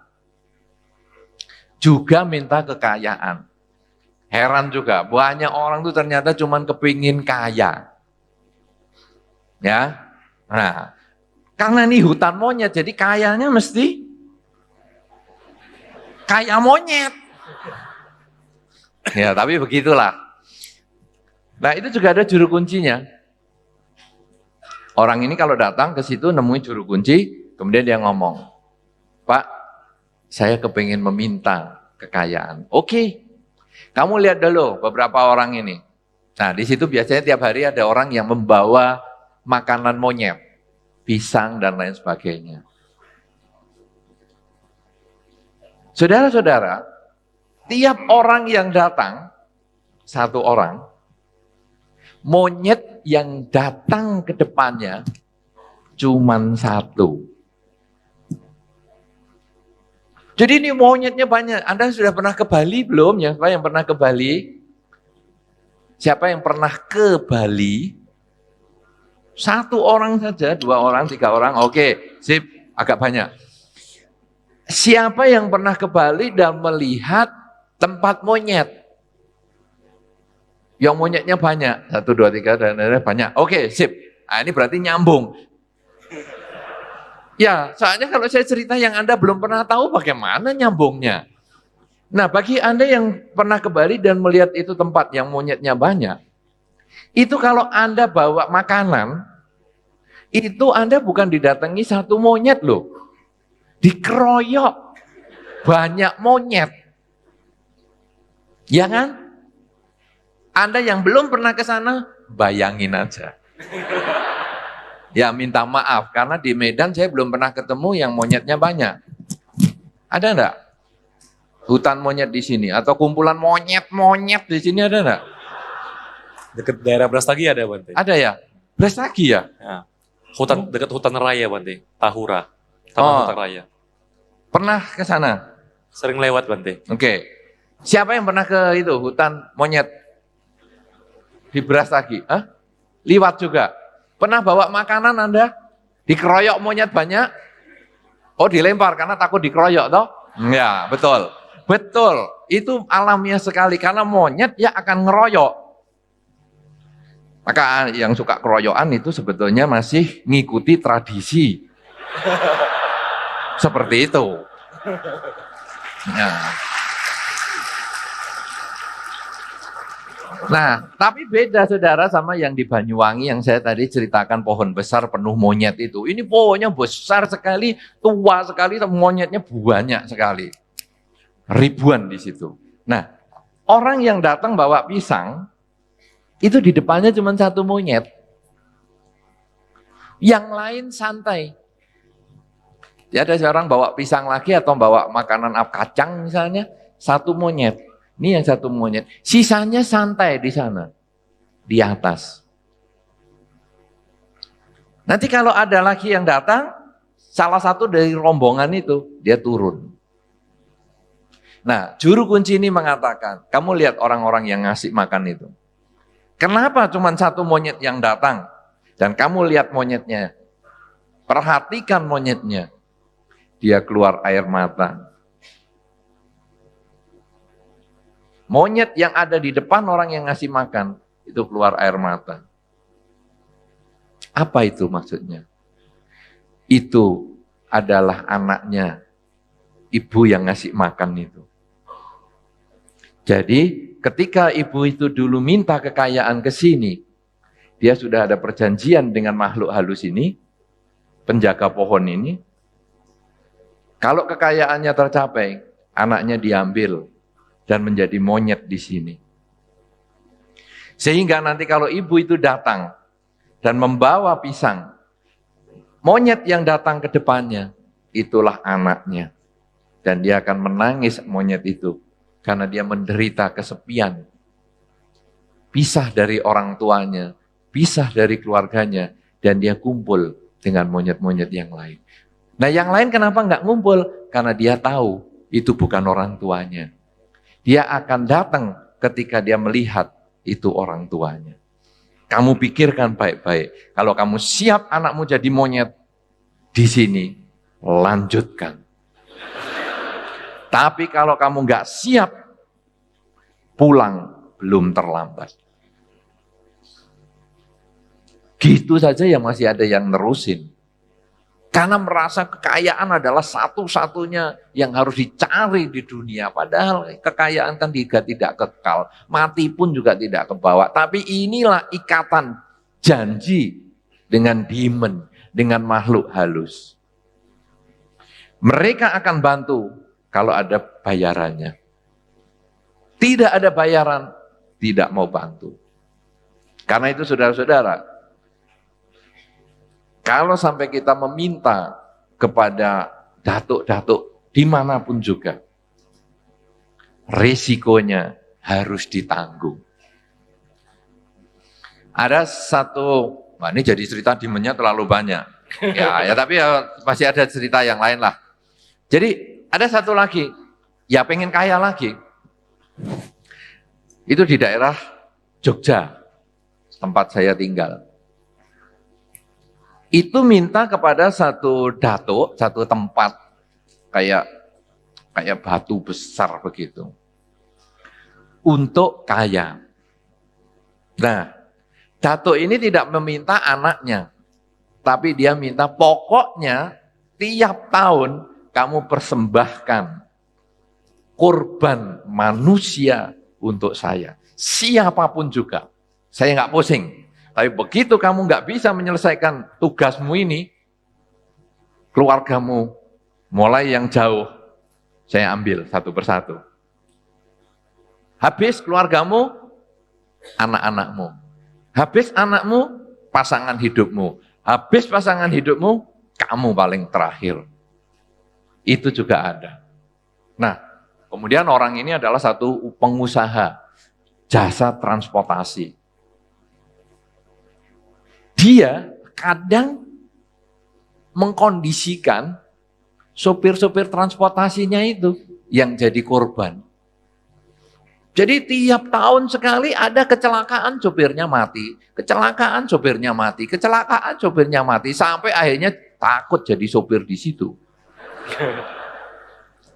Speaker 1: Juga minta kekayaan. Heran juga, banyak orang tuh ternyata cuman kepingin kaya. Ya, nah, karena ini hutan monyet, jadi kayanya mesti kaya monyet. Ya, tapi begitulah. Nah, itu juga ada juru kuncinya. Orang ini kalau datang ke situ nemuin juru kunci, kemudian dia ngomong, "Pak, saya kepingin meminta kekayaan." Oke, kamu lihat dulu beberapa orang ini. Nah, di situ biasanya tiap hari ada orang yang membawa makanan monyet, pisang dan lain sebagainya. Saudara-saudara, tiap orang yang datang, satu orang, monyet yang datang ke depannya cuman satu. Jadi ini monyetnya banyak. Anda sudah pernah ke Bali belum? Ya, siapa yang pernah ke Bali? Siapa yang pernah ke Bali? Satu orang saja, 2 orang, 3 orang. Oke, sip, agak banyak. Siapa yang pernah ke Bali dan melihat tempat monyet? Yang monyetnya banyak, 1, 2, 3, dan banyak. Oke, sip. Nah, ini berarti nyambung. Ya, soalnya kalau saya cerita yang Anda belum pernah tahu, bagaimana nyambungnya? Nah, bagi Anda yang pernah ke Bali dan melihat itu tempat yang monyetnya banyak, itu kalau Anda bawa makanan, itu Anda bukan didatangi satu monyet loh. Dikeroyok. Banyak monyet. Ya kan? Anda yang belum pernah ke sana, bayangin aja. Ya minta maaf, karena di Medan saya belum pernah ketemu yang monyetnya banyak. Ada enggak? Hutan monyet di sini, atau kumpulan monyet-monyet di sini ada enggak?
Speaker 2: Deket daerah Brastagi ada Bante.
Speaker 1: Ada ya? Brastagi ya?
Speaker 2: Ya. Dekat hutan raya Bante, Tahura. Taman Hutan Raya.
Speaker 1: Pernah ke sana?
Speaker 2: Sering lewat Bante.
Speaker 1: Oke. Siapa yang pernah ke itu, hutan monyet? Di Brastagi? Hah? Liwat juga? Pernah bawa makanan Anda? Dikeroyok monyet banyak? Oh dilempar karena takut dikeroyok toh? Ya betul. Betul. Itu alamiah sekali karena monyet ya akan ngeroyok. Maka yang suka keroyokan itu sebetulnya masih ngikuti tradisi. Seperti itu. Nah, tapi beda saudara sama yang di Banyuwangi yang saya tadi ceritakan pohon besar penuh monyet itu. Ini pohonnya besar sekali, tua sekali, monyetnya banyak sekali. Ribuan di situ. Nah, orang yang datang bawa pisang, itu di depannya cuma satu monyet. Yang lain santai. Ya, ada seorang bawa pisang lagi atau bawa makanan kacang misalnya, satu monyet. Ini yang satu monyet. Sisanya santai di sana. Di atas. Nanti kalau ada lagi yang datang, salah satu dari rombongan itu, dia turun. Nah, juru kunci ini mengatakan, kamu lihat orang-orang yang ngasih makan itu. Kenapa cuma satu monyet yang datang? Dan kamu lihat monyetnya. Perhatikan monyetnya. Dia keluar air mata. Monyet yang ada di depan orang yang ngasih makan, itu keluar air mata. Apa itu maksudnya? Itu adalah anaknya, ibu yang ngasih makan itu. Jadi ketika ibu itu dulu minta kekayaan ke sini, dia sudah ada perjanjian dengan makhluk halus ini, penjaga pohon ini. Kalau kekayaannya tercapai, anaknya diambil dan menjadi monyet di sini. Sehingga nanti kalau ibu itu datang dan membawa pisang, monyet yang datang ke depannya, itulah anaknya. Dan dia akan menangis monyet itu, karena dia menderita kesepian. Pisah dari orang tuanya, pisah dari keluarganya, dan dia kumpul dengan monyet-monyet yang lain. Nah yang lain kenapa nggak ngumpul? Karena dia tahu itu bukan orang tuanya. Dia akan datang ketika dia melihat itu orang tuanya. Kamu pikirkan baik-baik. Kalau kamu siap anakmu jadi monyet, di sini lanjutkan. Tapi kalau kamu nggak siap, pulang belum terlambat. Gitu saja yang masih ada yang nerusin. Karena merasa kekayaan adalah satu-satunya yang harus dicari di dunia. Padahal kekayaan kan juga tidak kekal. Mati pun juga tidak kebawa. Tapi inilah ikatan janji dengan demon, dengan makhluk halus. Mereka akan bantu kalau ada bayarannya. Tidak ada bayaran, tidak mau bantu. Karena itu saudara-saudara, kalau sampai kita meminta kepada datuk-datuk dimanapun juga, risikonya harus ditanggung. Ada satu, ini jadi cerita demonnya terlalu banyak. Ya, tapi ya masih ada cerita yang lain lah. Jadi ada satu lagi, ya pengen kaya lagi. Itu di daerah Jogja, tempat saya tinggal. Itu minta kepada satu datuk, satu tempat kayak batu besar begitu. Untuk kaya. Nah, datuk ini tidak meminta anaknya, tapi dia minta pokoknya tiap tahun kamu persembahkan kurban manusia untuk saya. Siapapun juga. Saya nggak pusing. Tapi begitu kamu nggak bisa menyelesaikan tugasmu ini, keluargamu mulai yang jauh, saya ambil satu persatu. Habis keluargamu, anak-anakmu. Habis anakmu, pasangan hidupmu. Habis pasangan hidupmu, kamu paling terakhir. Itu juga ada. Nah, kemudian orang ini adalah satu pengusaha jasa transportasi. Dia kadang mengkondisikan sopir-sopir transportasinya itu yang jadi korban. Jadi tiap tahun sekali ada kecelakaan sopirnya mati, kecelakaan sopirnya mati, kecelakaan sopirnya mati, sampai akhirnya takut jadi sopir di situ.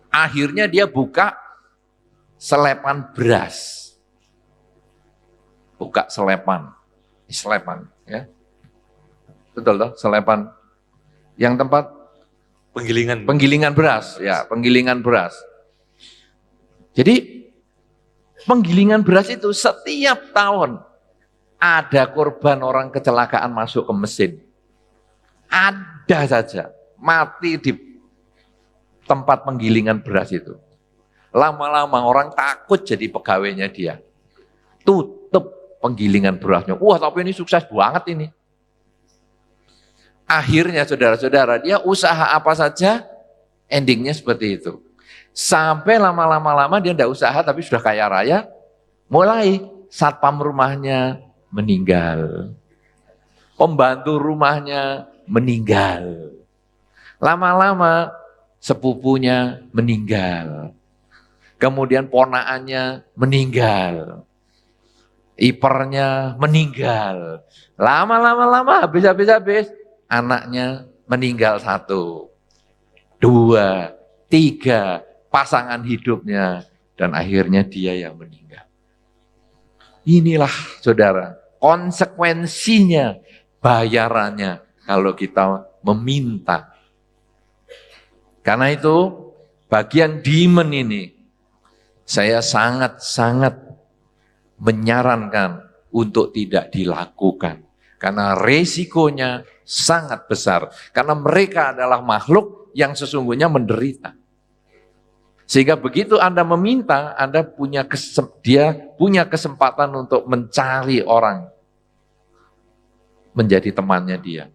Speaker 1: Akhirnya dia buka selepan beras. Buka selepan ya. Betul toh, selepan. Yang tempat penggilingan beras, ya, penggilingan beras. Jadi penggilingan beras itu setiap tahun ada korban orang kecelakaan masuk ke mesin. Ada saja mati di tempat penggilingan beras itu. Lama-lama orang takut jadi pegawainya dia. Tutup penggilingan berasnya. Wah, tapi ini sukses banget ini. Akhirnya saudara-saudara, dia usaha apa saja, endingnya seperti itu. Sampai lama-lama dia tidak usaha tapi sudah kaya raya, mulai satpam rumahnya meninggal. Pembantu rumahnya meninggal. Lama-lama sepupunya meninggal. Kemudian ponakannya meninggal. Ipernya meninggal. Lama-lama habis. Anaknya meninggal 1, 2, 3, pasangan hidupnya, dan akhirnya dia yang meninggal. Inilah saudara, konsekuensinya, bayarannya kalau kita meminta. Karena itu, bagian demand ini, saya sangat-sangat menyarankan untuk tidak dilakukan. Karena resikonya sangat besar. Karena mereka adalah makhluk yang sesungguhnya menderita. Sehingga begitu Anda meminta, dia punya kesempatan untuk mencari orang menjadi temannya dia.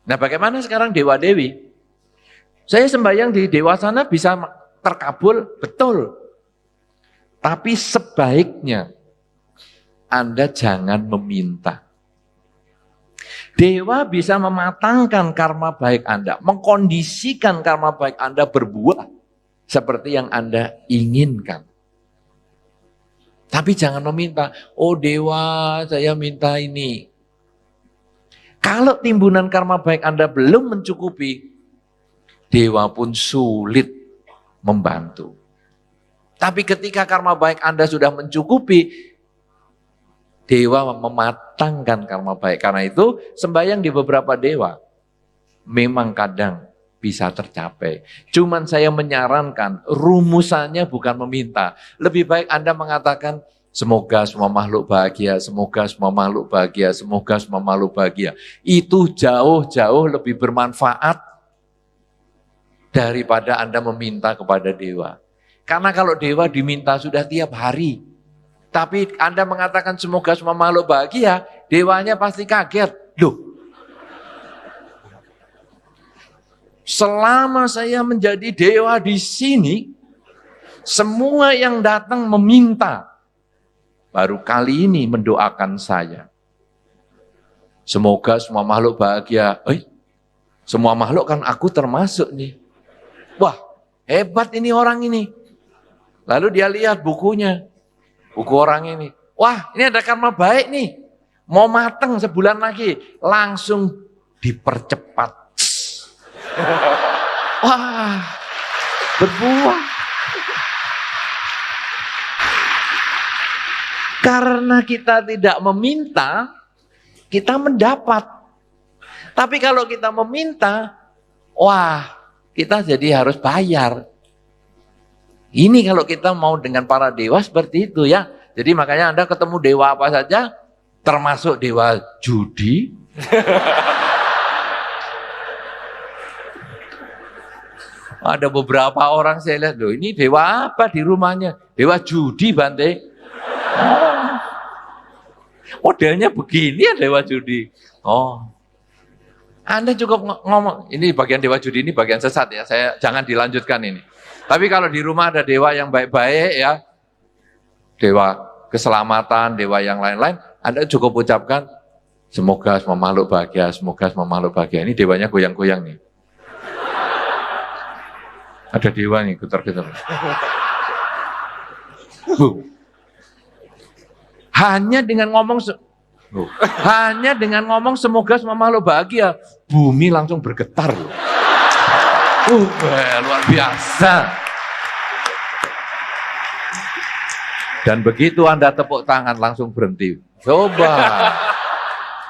Speaker 1: Nah, bagaimana sekarang dewa-dewi? Saya sembahyang di dewa sana bisa terkabul, betul. Tapi sebaiknya Anda jangan meminta. Dewa bisa mematangkan karma baik Anda, mengkondisikan karma baik Anda berbuah seperti yang Anda inginkan. Tapi jangan meminta, oh dewa saya minta ini. Kalau timbunan karma baik Anda belum mencukupi, dewa pun sulit membantu. Tapi ketika karma baik Anda sudah mencukupi, dewa mematangkan karma baik. Karena itu sembahyang di beberapa dewa memang kadang bisa tercapai. Cuman saya menyarankan rumusannya bukan meminta. Lebih baik Anda mengatakan semoga semua makhluk bahagia, semoga semua makhluk bahagia, semoga semua makhluk bahagia. Itu jauh-jauh lebih bermanfaat daripada Anda meminta kepada dewa. Karena kalau dewa diminta sudah tiap hari, tapi Anda mengatakan semoga semua makhluk bahagia, dewanya pasti kaget. Loh, selama saya menjadi dewa di sini, semua yang datang meminta, baru kali ini mendoakan saya. Semoga semua makhluk bahagia. Semua makhluk kan aku termasuk nih. Wah, hebat ini orang ini. Lalu dia lihat bukunya. Buku orang ini, wah ini ada karma baik nih, mau mateng sebulan lagi, langsung dipercepat. Wah, berbuah. Karena kita tidak meminta, kita mendapat. Tapi kalau kita meminta, wah, kita jadi harus bayar. Ini kalau kita mau dengan para dewa seperti itu ya. Jadi makanya Anda ketemu dewa apa saja, termasuk dewa judi. Ada beberapa orang saya lihat, loh ini dewa apa di rumahnya? Dewa judi, Bante. Oh, modelnya begini ya dewa judi. Oh, Anda cukup ngomong, ini bagian dewa judi, ini bagian sesat ya, saya jangan dilanjutkan ini. Tapi kalau di rumah ada dewa yang baik-baik ya, dewa keselamatan, dewa yang lain-lain, Anda cukup ucapkan, semoga semua makhluk bahagia, semoga semua makhluk bahagia. Ini dewanya goyang-goyang nih. Ada dewa nih, getar-getar. Hanya dengan ngomong semoga semua makhluk bahagia, bumi langsung bergetar. Luar biasa. Dan begitu Anda tepuk tangan langsung berhenti. Coba.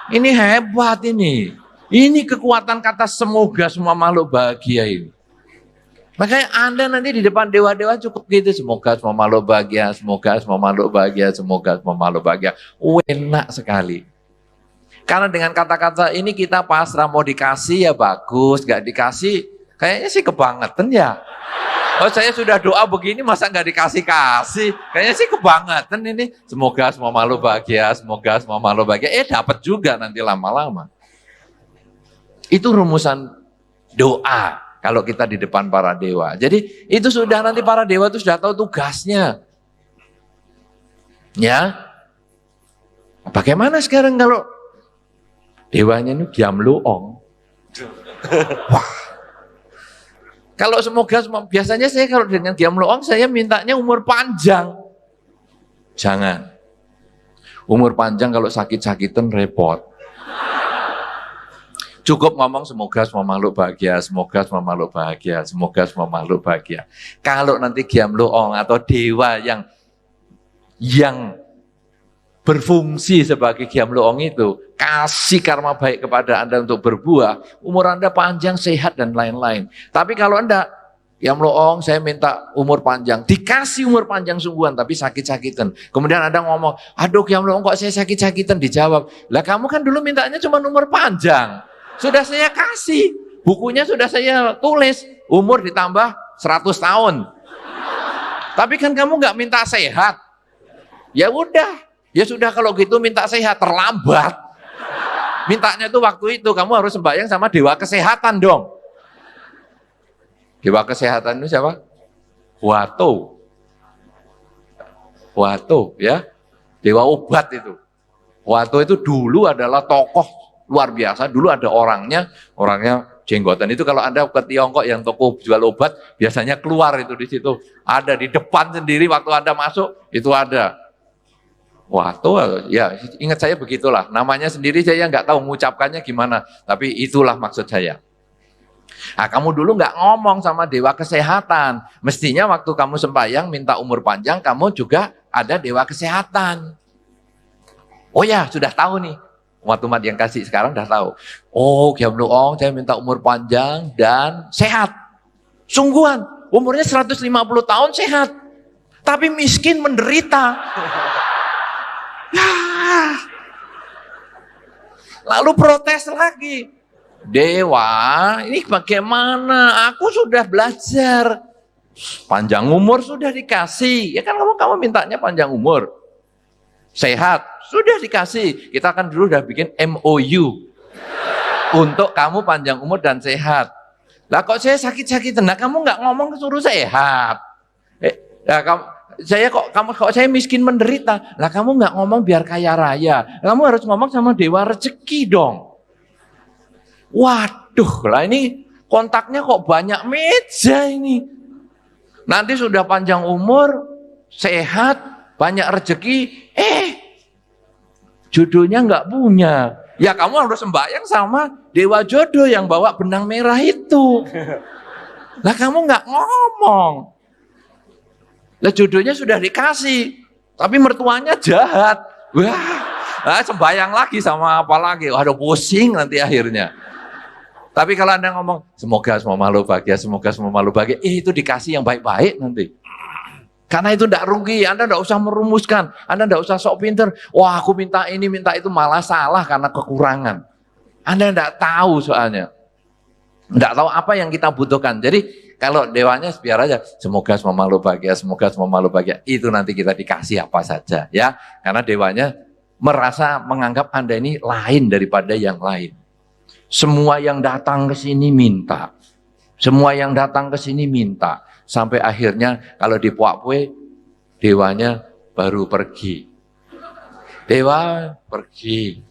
Speaker 1: Ini hebat ini. Ini kekuatan kata semoga semua makhluk bahagia ini. Makanya Anda nanti di depan dewa-dewa cukup gitu. Semoga semua makhluk bahagia, semoga semua makhluk bahagia, semoga semua makhluk bahagia. Enak sekali. Karena dengan kata-kata ini kita pasrah, mau dikasih ya bagus, gak dikasih kayaknya sih kebangetan ya. Oh saya sudah doa begini masa gak dikasih-kasih. Kayaknya sih kebangetan ini. Semoga semua makhluk bahagia, semoga semua makhluk bahagia. Dapat juga nanti lama-lama. Itu rumusan doa. Kalau kita di depan para dewa. Jadi itu sudah nanti para dewa itu sudah tahu tugasnya. Ya. Bagaimana sekarang kalau dewanya ini Gyamloong? Wah. Kalau semoga biasanya saya kalau dengan Gyamloong saya mintanya umur panjang. Jangan. Umur panjang kalau sakit-sakitan repot. Cukup ngomong semoga semua makhluk bahagia, semoga semua makhluk bahagia, semoga semua makhluk bahagia. Kalau nanti Gyamloong atau dewa yang berfungsi sebagai Gyamloong itu kasih karma baik kepada Anda untuk berbuah, umur Anda panjang, sehat dan lain-lain. Tapi kalau Anda Gyamloong saya minta umur panjang, dikasih umur panjang sungguhan tapi sakit-sakitan. Kemudian Anda ngomong, aduh Gyamloong kok saya sakit-sakitan, dijawab, lah kamu kan dulu mintanya cuma umur panjang. Sudah saya kasih, bukunya sudah saya tulis, umur ditambah 100 tahun. Tapi kan kamu nggak minta sehat. Ya udah, ya sudah kalau gitu minta sehat, terlambat. Mintanya tuh waktu itu, kamu harus sembahyang sama dewa kesehatan dong. Dewa kesehatan itu siapa? Wato. Wato ya, dewa obat itu. Wato itu dulu adalah tokoh luar biasa, dulu ada orangnya jenggotan itu. Kalau Anda ke Tiongkok yang toko jual obat, biasanya keluar itu di situ. Ada di depan sendiri waktu Anda masuk, itu ada. Wah, tuh ya ingat saya begitulah. Namanya sendiri saya nggak tahu mengucapkannya gimana, tapi itulah maksud saya. Nah, kamu dulu nggak ngomong sama dewa kesehatan. Mestinya waktu kamu sembahyang minta umur panjang, kamu juga ada dewa kesehatan. Oh ya, sudah tahu nih. Umat-umat yang kasih sekarang udah tahu. Oh, Gyamloong saya minta umur panjang dan sehat. Sungguhan, umurnya 150 tahun sehat. Tapi miskin menderita. Lalu protes lagi. Dewa, ini bagaimana? Aku sudah belajar. Panjang umur sudah dikasih. Ya kan kamu mintanya panjang umur. Sehat. Sudah dikasih, kita kan dulu udah bikin MOU untuk kamu panjang umur dan sehat. Lah kok saya sakit-sakitan, nah kamu nggak ngomong suruh sehat. Kok saya miskin menderita, lah kamu nggak ngomong biar kaya raya. Kamu harus ngomong sama dewa rezeki dong. Waduh, lah ini kontaknya kok banyak meja ini. Nanti sudah panjang umur, sehat, banyak rezeki, jodohnya nggak punya. Ya kamu harus sembahyang sama dewa jodoh yang bawa benang merah itu. Lah kamu nggak ngomong. Lah jodohnya sudah dikasih. Tapi mertuanya jahat. Wah, sembayang lagi sama apa lagi. Waduh, pusing nanti akhirnya. Tapi kalau Anda ngomong, semoga semua makhluk bahagia, semoga semua makhluk bahagia, itu dikasih yang baik-baik nanti. Karena itu tidak rugi, Anda tidak usah merumuskan, Anda tidak usah sok pinter. Wah, aku minta ini, minta itu, malah salah karena kekurangan. Anda tidak tahu soalnya. Tidak tahu apa yang kita butuhkan. Jadi kalau dewanya biar aja, semoga semua makhluk bahagia, semoga semua makhluk bahagia. Itu nanti kita dikasih apa saja, ya. Karena dewanya merasa menganggap Anda ini lain daripada yang lain. Semua yang datang ke sini minta. Semua yang datang ke sini minta. Sampai akhirnya kalau di Puak-Pue, dewanya baru pergi. Dewa pergi.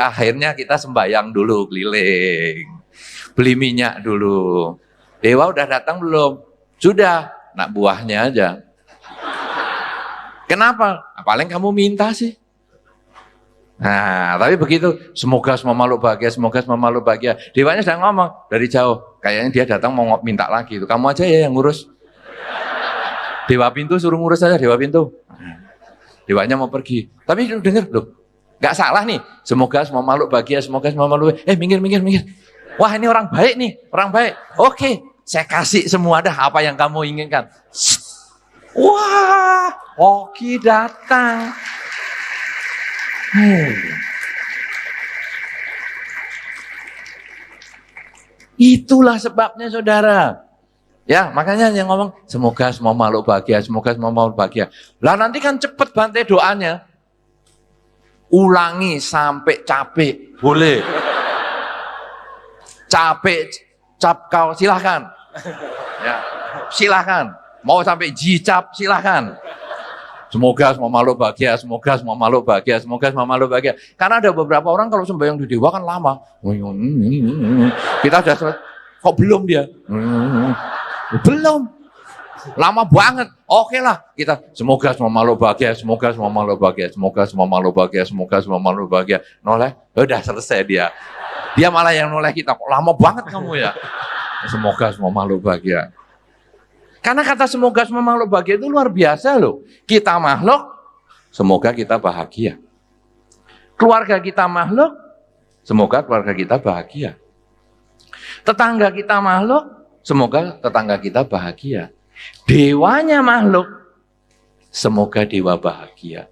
Speaker 1: Akhirnya kita sembahyang dulu keliling. Beli minyak dulu. Dewa udah datang belum? Sudah, nak buahnya aja. Kenapa? Paling kamu minta sih. Nah, tapi begitu, semoga semua makhluk bahagia, semoga semua makhluk bahagia. Dewanya sudah ngomong dari jauh, kayaknya dia datang mau minta lagi. Kamu aja ya yang ngurus. Dewa pintu suruh ngurus aja, dewa pintu. Dewanya mau pergi. Tapi dengar loh, nggak salah nih. Semoga semua makhluk bahagia, semoga semua makhluk bahagia. Minggir. Wah, ini orang baik nih, orang baik. Oke, saya kasih semua dah apa yang kamu inginkan. Wah, Oki datang. Itulah sebabnya saudara. Ya, makanya yang ngomong, semoga semua makhluk bahagia, semoga semua makhluk bahagia. Lah nanti kan cepet bantai doanya. Ulangi sampai capek, boleh. Capek, kau silahkan. Ya, silahkan. Mau sampai jicap, silahkan. Semoga semua makhluk bahagia, semoga semua makhluk bahagia, semoga semua makhluk bahagia. Karena ada beberapa orang kalau sembahyang di dewa kan lama. Kita sudah kok belum dia? Belum. Lama banget. Oke lah, kita semoga semua makhluk bahagia, semoga semua makhluk bahagia, semoga semua makhluk bahagia, semoga semua makhluk bahagia. Noleh, udah selesai dia. Dia malah yang noleh kita. Kok lama banget kamu ya? Semoga semua makhluk bahagia. Karena kata semoga semua makhluk bahagia itu luar biasa loh. Kita makhluk, semoga kita bahagia. Keluarga kita makhluk, semoga keluarga kita bahagia. Tetangga kita makhluk, semoga tetangga kita bahagia. Dewanya makhluk, semoga dewa bahagia.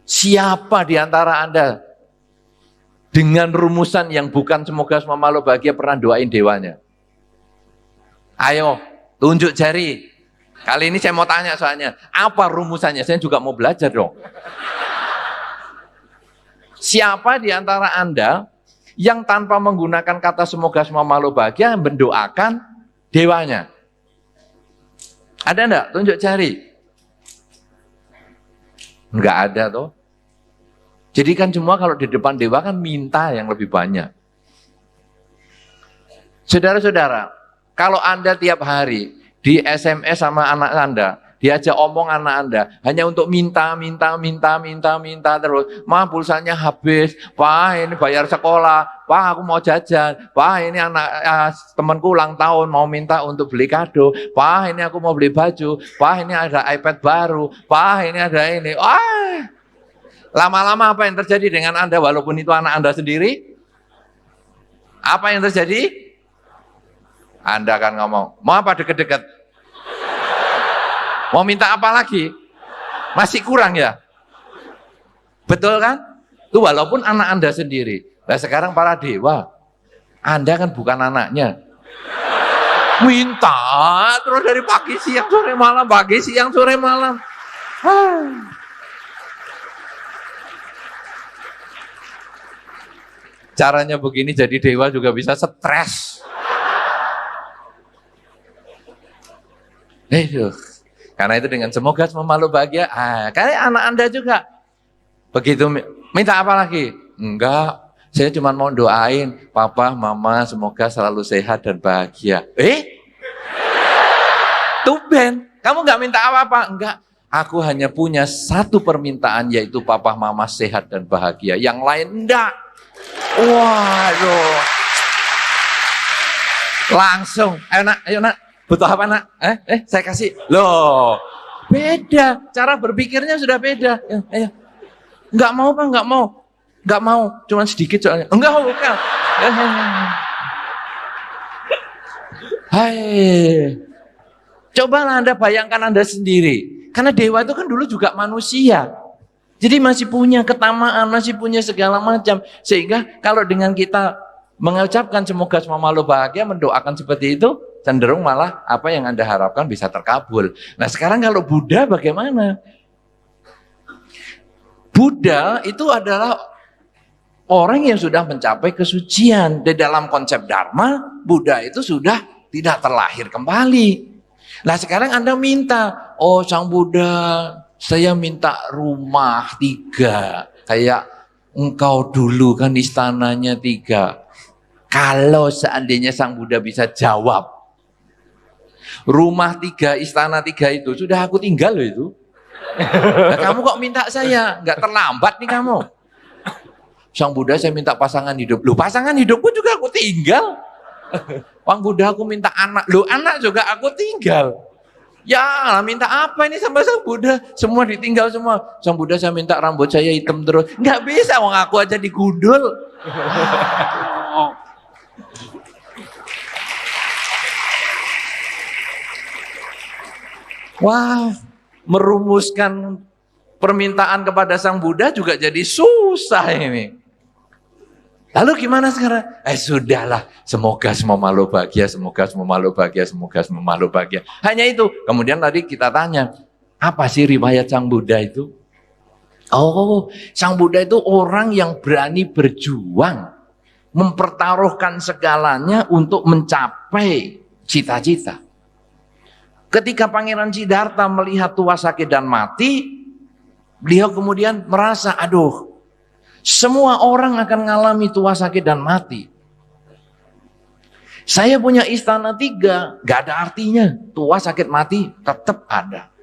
Speaker 1: Siapa di antara Anda dengan rumusan yang bukan semoga semua makhluk bahagia pernah doain dewanya? Ayo, tunjuk jari. Kali ini saya mau tanya soalnya, apa rumusannya? Saya juga mau belajar dong. Siapa di antara Anda yang tanpa menggunakan kata semoga semua makhluk bahagia mendoakan dewanya? Ada enggak? Tunjuk jari. Enggak ada toh. Jadi kan semua kalau di depan dewa kan minta yang lebih banyak. Saudara-saudara, kalau Anda tiap hari di SMS sama anak Anda, diajak omong anak Anda, hanya untuk minta terus. Ma, pulsanya habis. Pak, ini bayar sekolah. Pak, aku mau jajan. Pak, ini anak temanku ulang tahun, mau minta untuk beli kado. Pak, ini aku mau beli baju. Pak, ini ada iPad baru. Pak, ini ada ini. Wah, lama-lama apa yang terjadi dengan Anda walaupun itu anak Anda sendiri? Apa yang terjadi? Anda akan ngomong, mau apa deket-deket? Mau minta apa lagi? Masih kurang ya? Betul kan? Itu walaupun anak Anda sendiri. Nah sekarang para dewa, Anda kan bukan anaknya. Minta terus dari pagi, siang, sore, malam, pagi, siang, sore, malam. Caranya begini jadi dewa juga bisa stres. Karena itu dengan semoga semua makhluk bahagia. Karena anak Anda juga begitu minta apa lagi? Enggak, saya cuma mau doain papa, mama semoga selalu sehat dan bahagia. Tumben, kamu nggak minta apa-apa? Enggak, aku hanya punya satu permintaan yaitu papa, mama sehat dan bahagia. Yang lain enggak. Waduh. Langsung, ayo nak. Butuh apa nak? Saya kasih. Loh, Beda, cara berpikirnya sudah beda. Ya, ayo. Enggak mau Pak, enggak mau. Enggak mau, cuma sedikit soalnya. Enggak mau, bukan. Hai. Cobalah Anda bayangkan Anda sendiri. Karena dewa itu kan dulu juga manusia. Jadi masih punya ketamaan, masih punya segala macam. Sehingga kalau dengan kita mengucapkan semoga semua makhluk bahagia, mendoakan seperti itu, cenderung malah apa yang Anda harapkan bisa terkabul. Nah sekarang kalau Buddha bagaimana? Buddha itu adalah orang yang sudah mencapai kesucian. Di dalam konsep Dharma, Buddha itu sudah tidak terlahir kembali. Nah sekarang Anda minta, oh Sang Buddha, saya minta rumah 3. Kayak engkau dulu kan istananya 3. Kalau seandainya Sang Buddha bisa jawab, rumah 3, istana 3 itu sudah aku tinggal loh itu. Nah, kamu kok minta saya? Nggak terlambat nih kamu. Sang Buddha saya minta pasangan hidup. Loh pasangan hidupku juga aku tinggal. Wang Buddha aku minta anak. Loh anak juga aku tinggal. Ya minta apa ini sama Sang Buddha? Semua ditinggal semua. Sang Buddha saya minta rambut saya hitam terus. Nggak bisa, wong aku aja digundul. Wah, merumuskan permintaan kepada Sang Buddha juga jadi susah ini. Lalu gimana sekarang? Sudahlah, semoga semua makhluk bahagia, semoga semua makhluk bahagia, semoga semua makhluk bahagia. Hanya itu. Kemudian tadi kita tanya, apa sih riwayat Sang Buddha itu? Oh, Sang Buddha itu orang yang berani berjuang, mempertaruhkan segalanya untuk mencapai cita-cita. Ketika Pangeran Siddhartha melihat tua, sakit, dan mati, beliau kemudian merasa, aduh, semua orang akan mengalami tua, sakit, dan mati. Saya punya istana 3, gak ada artinya. Tua, sakit, mati tetap ada.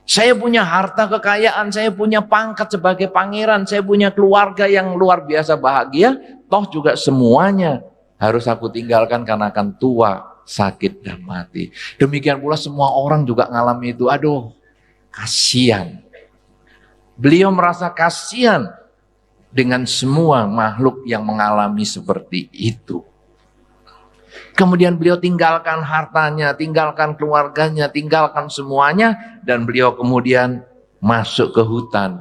Speaker 1: Saya punya harta kekayaan, saya punya pangkat sebagai pangeran, saya punya keluarga yang luar biasa bahagia, toh juga semuanya harus aku tinggalkan karena akan tua, sakit, dan mati. Demikian pula semua orang juga ngalami itu. Aduh, kasihan. Beliau merasa kasihan dengan semua makhluk yang mengalami seperti itu. Kemudian beliau tinggalkan hartanya, tinggalkan keluarganya, tinggalkan semuanya, dan beliau kemudian masuk ke hutan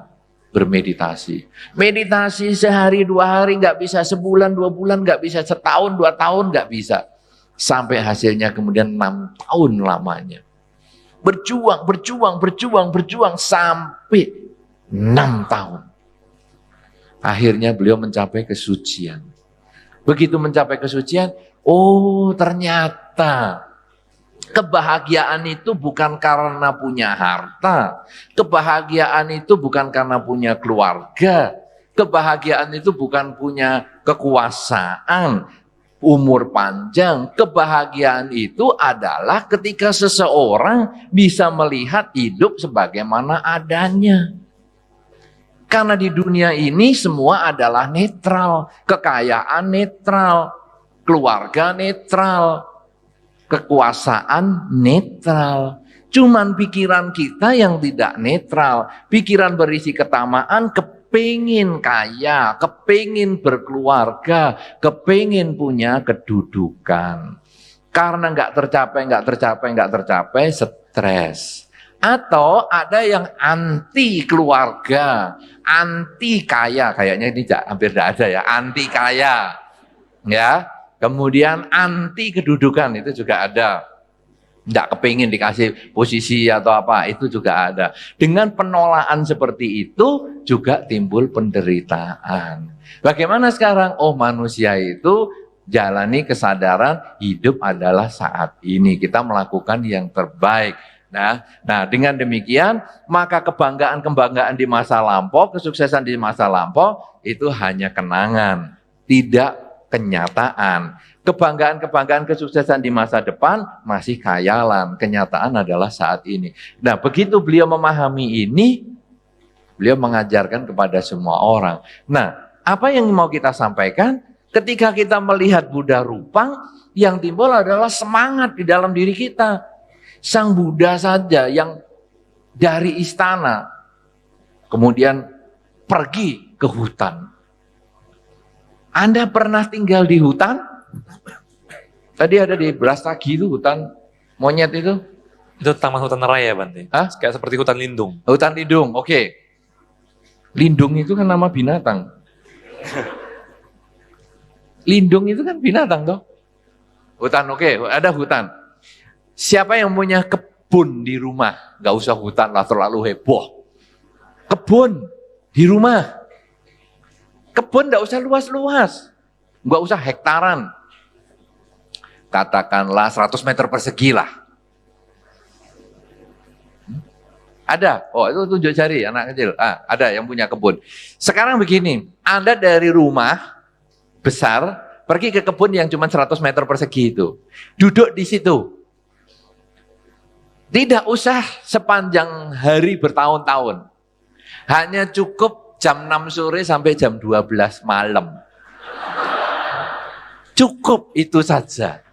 Speaker 1: bermeditasi. Meditasi sehari 2 hari nggak bisa, sebulan 2 bulan nggak bisa, setahun 2 tahun nggak bisa. Sampai hasilnya kemudian 6 tahun lamanya. Berjuang sampai 6 tahun. Akhirnya beliau mencapai kesucian. Begitu mencapai kesucian, oh ternyata kebahagiaan itu bukan karena punya harta. Kebahagiaan itu bukan karena punya keluarga. Kebahagiaan itu bukan punya kekuasaan, umur panjang. Kebahagiaan itu adalah ketika seseorang bisa melihat hidup sebagaimana adanya. Karena di dunia ini semua adalah netral, kekayaan netral, keluarga netral, kekuasaan netral. Cuman pikiran kita yang tidak netral, pikiran berisi ketamaan, kepingin kaya, kepingin berkeluarga, kepingin punya kedudukan. Karena nggak tercapai, stres. Atau ada yang anti keluarga, anti kaya, kayaknya ini hampir tidak ada ya, anti kaya, ya. Kemudian anti kedudukan itu juga ada, tidak kepingin dikasih posisi atau apa, itu juga ada. Dengan penolakan seperti itu juga timbul penderitaan. Bagaimana sekarang? Oh manusia itu jalani kesadaran hidup adalah saat ini, kita melakukan yang terbaik. Nah, dengan demikian maka kebanggaan di masa lampau, kesuksesan di masa lampau itu hanya kenangan, tidak kenyataan. Kebanggaan kesuksesan di masa depan masih khayalan, kenyataan adalah saat ini. Nah, begitu beliau memahami ini, beliau mengajarkan kepada semua orang. Nah, apa yang mau kita sampaikan? Ketika kita melihat Buddha Rupang, yang timbul adalah semangat di dalam diri kita. Sang Buddha saja yang dari istana, kemudian pergi ke hutan. Anda pernah tinggal di hutan? Tadi ada di Brastagi itu hutan monyet itu.
Speaker 2: Itu Taman Hutan Raya, Bante.
Speaker 1: Hah?
Speaker 2: Kayak seperti hutan lindung.
Speaker 1: Hutan lindung, oke. Lindung itu kan nama binatang. Lindung itu kan binatang toh. Hutan, oke, ada hutan. Siapa yang punya kebun di rumah? Gak usah hutan lah, terlalu heboh. Kebun di rumah. Kebun gak usah luas-luas. Gak usah hektaran. Katakanlah 100 meter persegi lah. Ada, oh itu tunjuk jari anak kecil. Ada yang punya kebun. Sekarang begini, Anda dari rumah besar pergi ke kebun yang cuma 100 meter persegi itu. Duduk di situ. Tidak usah sepanjang hari bertahun-tahun. Hanya cukup jam 6 sore sampai jam 12 malam. Cukup itu saja.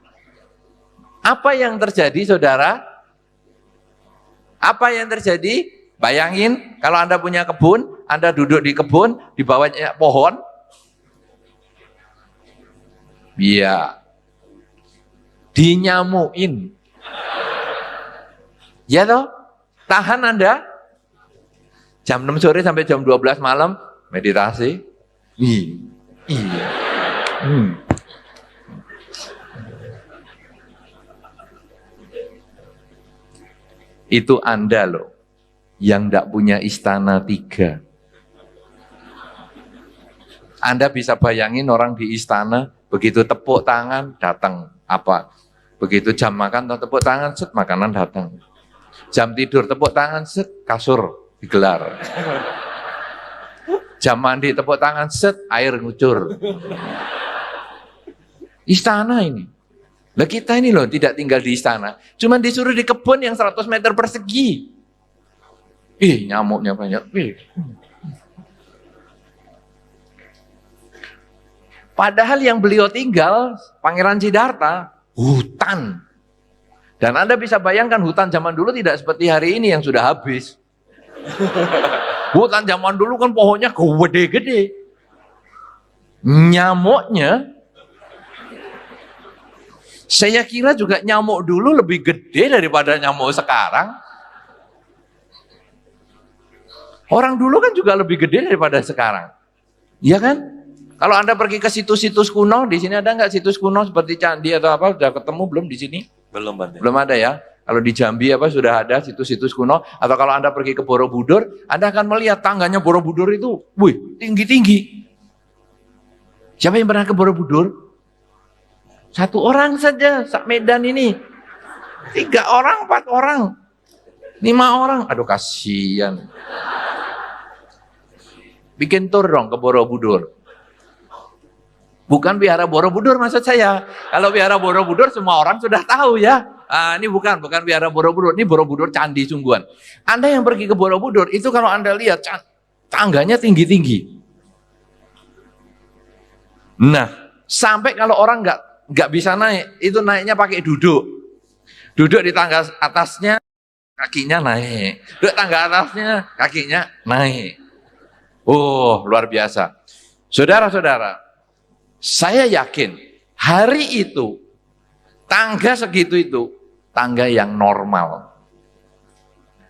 Speaker 1: Apa yang terjadi, saudara? Apa yang terjadi? Bayangin kalau Anda punya kebun, Anda duduk di kebun, di bawahnya pohon. Iya. Dinyamuin. Ya toh? Tahan Anda. Jam 6 sore sampai jam 12 malam meditasi. Iya. Itu Anda loh yang tidak punya istana 3. Anda bisa bayangin orang di istana begitu tepuk tangan datang apa? Begitu jam makan tepuk tangan set makanan datang. Jam tidur tepuk tangan set kasur digelar. Jam mandi tepuk tangan set air ngucur. Istana ini. Lah kita ini loh tidak tinggal di istana, cuma disuruh di kebun yang 100 meter persegi. Nyamuknya banyak. Padahal yang beliau tinggal, Pangeran Siddhartha, hutan. Dan Anda bisa bayangkan hutan zaman dulu tidak seperti hari ini yang sudah habis. Hutan zaman dulu kan pohonnya gede-gede. Nyamuknya, saya kira juga nyamuk dulu lebih gede daripada nyamuk sekarang. Orang dulu kan juga lebih gede daripada sekarang. Iya kan? Kalau Anda pergi ke situs-situs kuno, di sini ada nggak situs kuno seperti candi atau apa? Sudah ketemu belum di sini?
Speaker 2: Belum, Bante.
Speaker 1: Belum ada ya. Kalau di Jambi apa sudah ada situs-situs kuno. Atau kalau Anda pergi ke Borobudur, Anda akan melihat tangganya Borobudur itu, wih, tinggi-tinggi. Siapa yang pernah ke Borobudur? 1 orang saja, sak Medan ini. 3 orang, 4 orang, 5 orang. Aduh kasihan. Bikin tur dong ke Borobudur. Bukan Wihara Borobudur maksud saya. Kalau Wihara Borobudur semua orang sudah tahu ya. Ini bukan Wihara Borobudur. Ini Borobudur candi sungguhan. Anda yang pergi ke Borobudur, itu kalau Anda lihat tangganya tinggi-tinggi. Nah, sampai kalau orang nggak bisa naik, itu naiknya pakai duduk. Duduk di tangga atasnya, kakinya naik. Duduk tangga atasnya, kakinya naik. Oh, luar biasa. Saudara-saudara, saya yakin hari itu, tangga segitu itu, tangga yang normal.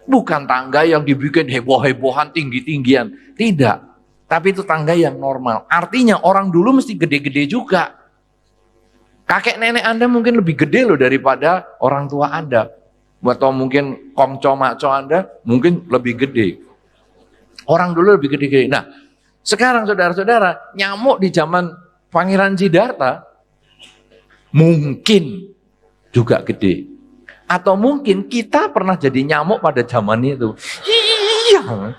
Speaker 1: Bukan tangga yang dibikin heboh-hebohan, tinggi-tinggian. Tidak. Tapi itu tangga yang normal. Artinya orang dulu mesti gede-gede juga. Kakek nenek Anda mungkin lebih gede loh daripada orang tua Anda. Atau mungkin kongco makco Anda mungkin lebih gede. Orang dulu lebih gede-gede. Nah, sekarang saudara-saudara, nyamuk di zaman Pangeran Siddhartha mungkin juga gede. Atau mungkin kita pernah jadi nyamuk pada zaman itu. Iya.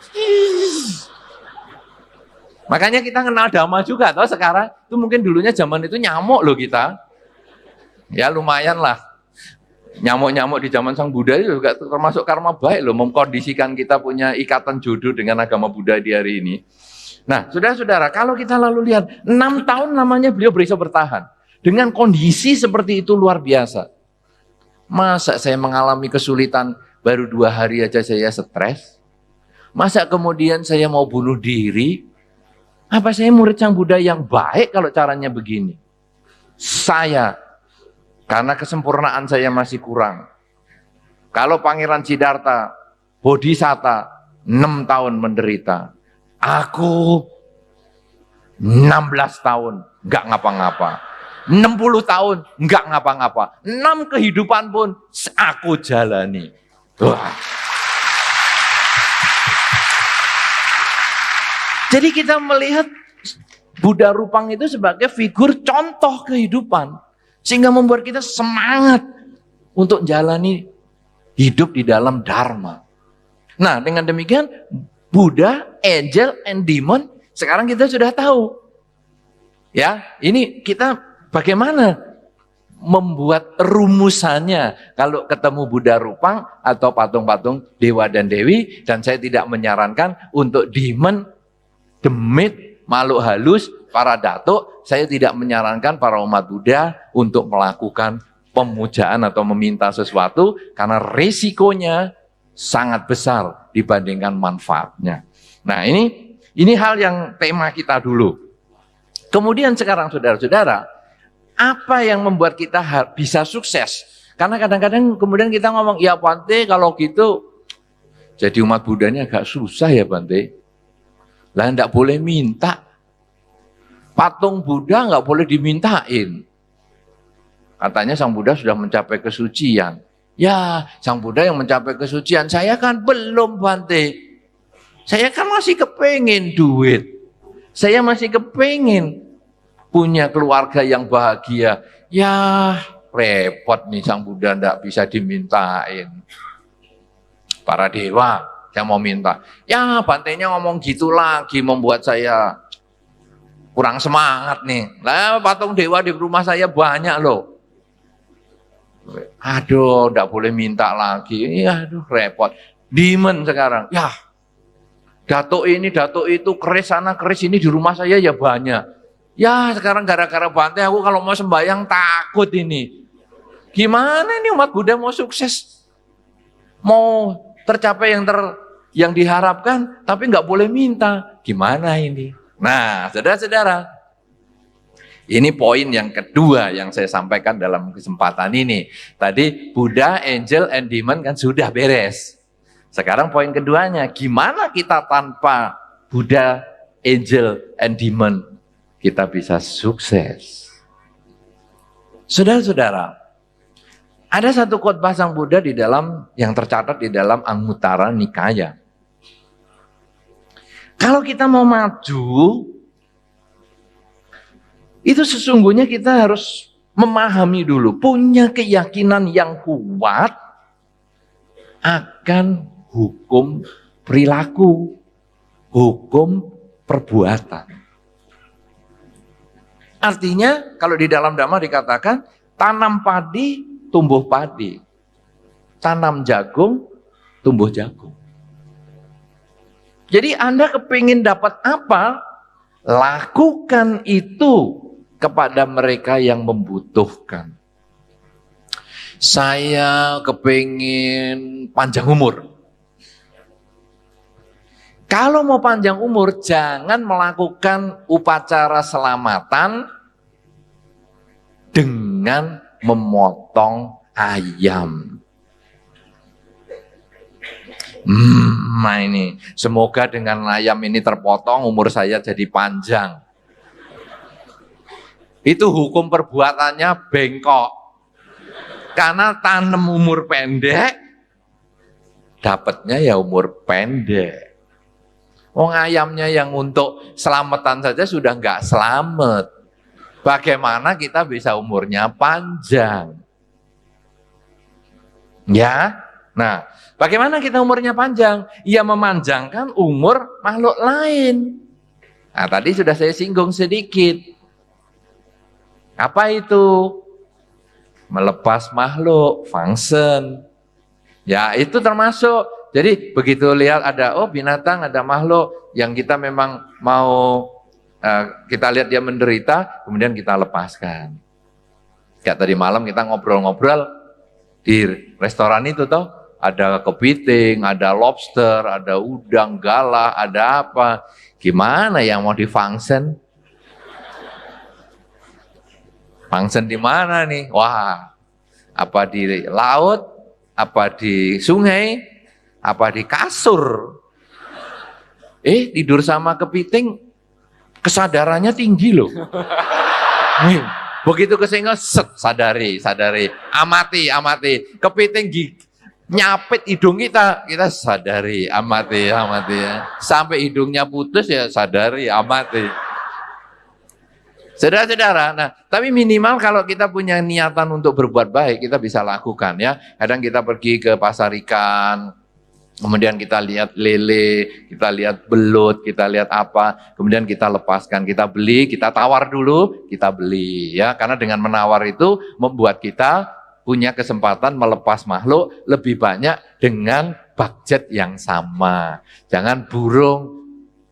Speaker 1: Makanya kita kenal Dhamma juga, toh sekarang. Itu mungkin dulunya zaman itu nyamuk loh kita. Ya lumayan lah. Nyamuk-nyamuk di zaman Sang Buddha itu juga termasuk karma baik loh, mengkondisikan kita punya ikatan jodoh dengan agama Buddha di hari ini. Nah, saudara-saudara, kalau kita lalu lihat 6 tahun namanya beliau bisa bertahan dengan kondisi seperti itu luar biasa. Masa saya mengalami kesulitan baru 2 hari aja saya stres. Masa kemudian saya mau bunuh diri? Apa saya murid Sang Buddha yang baik kalau caranya begini? Saya, karena kesempurnaan saya masih kurang. Kalau Pangeran Siddhartha, Bodhisatta, 6 tahun menderita. Aku 16 tahun, nggak ngapa-ngapa. 60 tahun, nggak ngapa-ngapa. 6 kehidupan pun aku jalani. Wah. Jadi kita melihat Buddha Rupang itu sebagai figur contoh kehidupan. Sehingga membuat kita semangat untuk jalani hidup di dalam Dharma. Nah, dengan demikian Buddha, angel, and demon sekarang kita sudah tahu. Ya, ini kita bagaimana membuat rumusannya kalau ketemu Buddha Rupang atau patung-patung dewa dan dewi. Dan saya tidak menyarankan untuk demon, demit, makhluk halus, para datuk, saya tidak menyarankan para umat Buddha untuk melakukan pemujaan atau meminta sesuatu karena resikonya sangat besar dibandingkan manfaatnya. Nah, ini hal yang tema kita dulu. Kemudian sekarang saudara-saudara, apa yang membuat kita bisa sukses? Karena kadang-kadang kemudian kita ngomong, ya Bante kalau gitu jadi umat Buddha ini agak susah ya Bante. Lah enggak boleh minta. Patung Buddha enggak boleh dimintain. Katanya Sang Buddha sudah mencapai kesucian. Ya, Sang Buddha yang mencapai kesucian, saya kan belum Bante. Saya kan masih kepengin duit. Saya masih kepengin punya keluarga yang bahagia. Ya, repot nih Sang Buddha enggak bisa dimintain. Para dewa yang mau minta. Ya, Bantenya ngomong gitu lagi membuat saya kurang semangat nih. Lah patung dewa di rumah saya banyak loh. Aduh, enggak boleh minta lagi. Ya, aduh repot. Demon sekarang. Ya, datuk ini, datuk itu, keris sana, keris ini di rumah saya ya banyak. Ya, sekarang gara-gara Bante aku kalau mau sembahyang takut ini. Gimana ini umat Buddha mau sukses? Mau tercapai yang diharapkan, tapi nggak boleh minta. Gimana ini? Nah, saudara-saudara, ini poin yang kedua yang saya sampaikan dalam kesempatan ini. Tadi Buddha, angel, and demon kan sudah beres. Sekarang poin keduanya, gimana kita tanpa Buddha, angel, and demon kita bisa sukses? Saudara-saudara, ada satu khotbah Sang Buddha di dalam yang tercatat di dalam Anguttara Nikaya. Kalau kita mau maju, itu sesungguhnya kita harus memahami dulu, punya keyakinan yang kuat akan hukum perilaku, hukum perbuatan. Artinya kalau di dalam Dhamma dikatakan tanam padi, tumbuh padi. Tanam jagung, tumbuh jagung. Jadi Anda kepingin dapat apa? Lakukan itu kepada mereka yang membutuhkan. Saya kepingin panjang umur. Kalau mau panjang umur, jangan melakukan upacara selamatan dengan memotong ayam. Nah ini, semoga dengan ayam ini terpotong umur saya jadi panjang. Itu hukum perbuatannya bengkok. Karena tanam umur pendek, dapatnya ya umur pendek. Wong ayamnya yang untuk selamatan saja sudah nggak selamat. Bagaimana kita bisa umurnya panjang? Ya, nah, bagaimana kita umurnya panjang? Ya memanjangkan umur makhluk lain. Nah, tadi sudah saya singgung sedikit. Apa itu? Melepas makhluk, function. Ya, itu termasuk. Jadi begitu lihat ada binatang, ada makhluk yang kita memang mau kita lihat dia menderita, kemudian kita lepaskan. Kayak tadi malam kita ngobrol-ngobrol di restoran itu toh, ada kepiting, ada lobster, ada udang, galah, ada apa. Gimana yang mau difungsen? Fungsen di mana nih? Wah, apa di laut, apa di sungai, apa di kasur. Tidur sama kepiting, kesadarannya tinggi loh. Begitu kesenggol, sadari, amati. Kepiting nyapit hidung kita sadari, amati ya. Sampai hidungnya putus ya sadari, amati. Saudara-saudara, nah tapi minimal kalau kita punya niatan untuk berbuat baik, kita bisa lakukan ya. Kadang kita pergi ke pasar ikan, kemudian kita lihat lele, kita lihat belut, kita lihat apa, kemudian kita lepaskan, kita beli, kita tawar dulu, kita beli ya. Karena dengan menawar itu membuat kita punya kesempatan melepas makhluk lebih banyak dengan budget yang sama. Jangan burung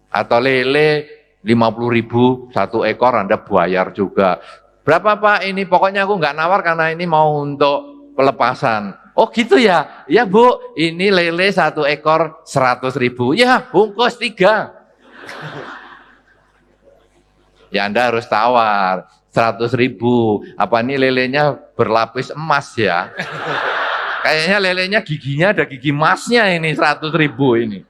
Speaker 1: atau lele 50.000 satu ekor Anda bayar juga. Berapa Pak ini? Pokoknya aku nggak nawar karena ini mau untuk pelepasan. Oh gitu ya? Ya Bu, ini lele satu ekor 100.000. Ya bungkus 3. Ya Anda harus tawar 100.000. Apa ini lelenya berlapis emas ya? Kayaknya lelenya giginya ada gigi emasnya ini 100.000 ini.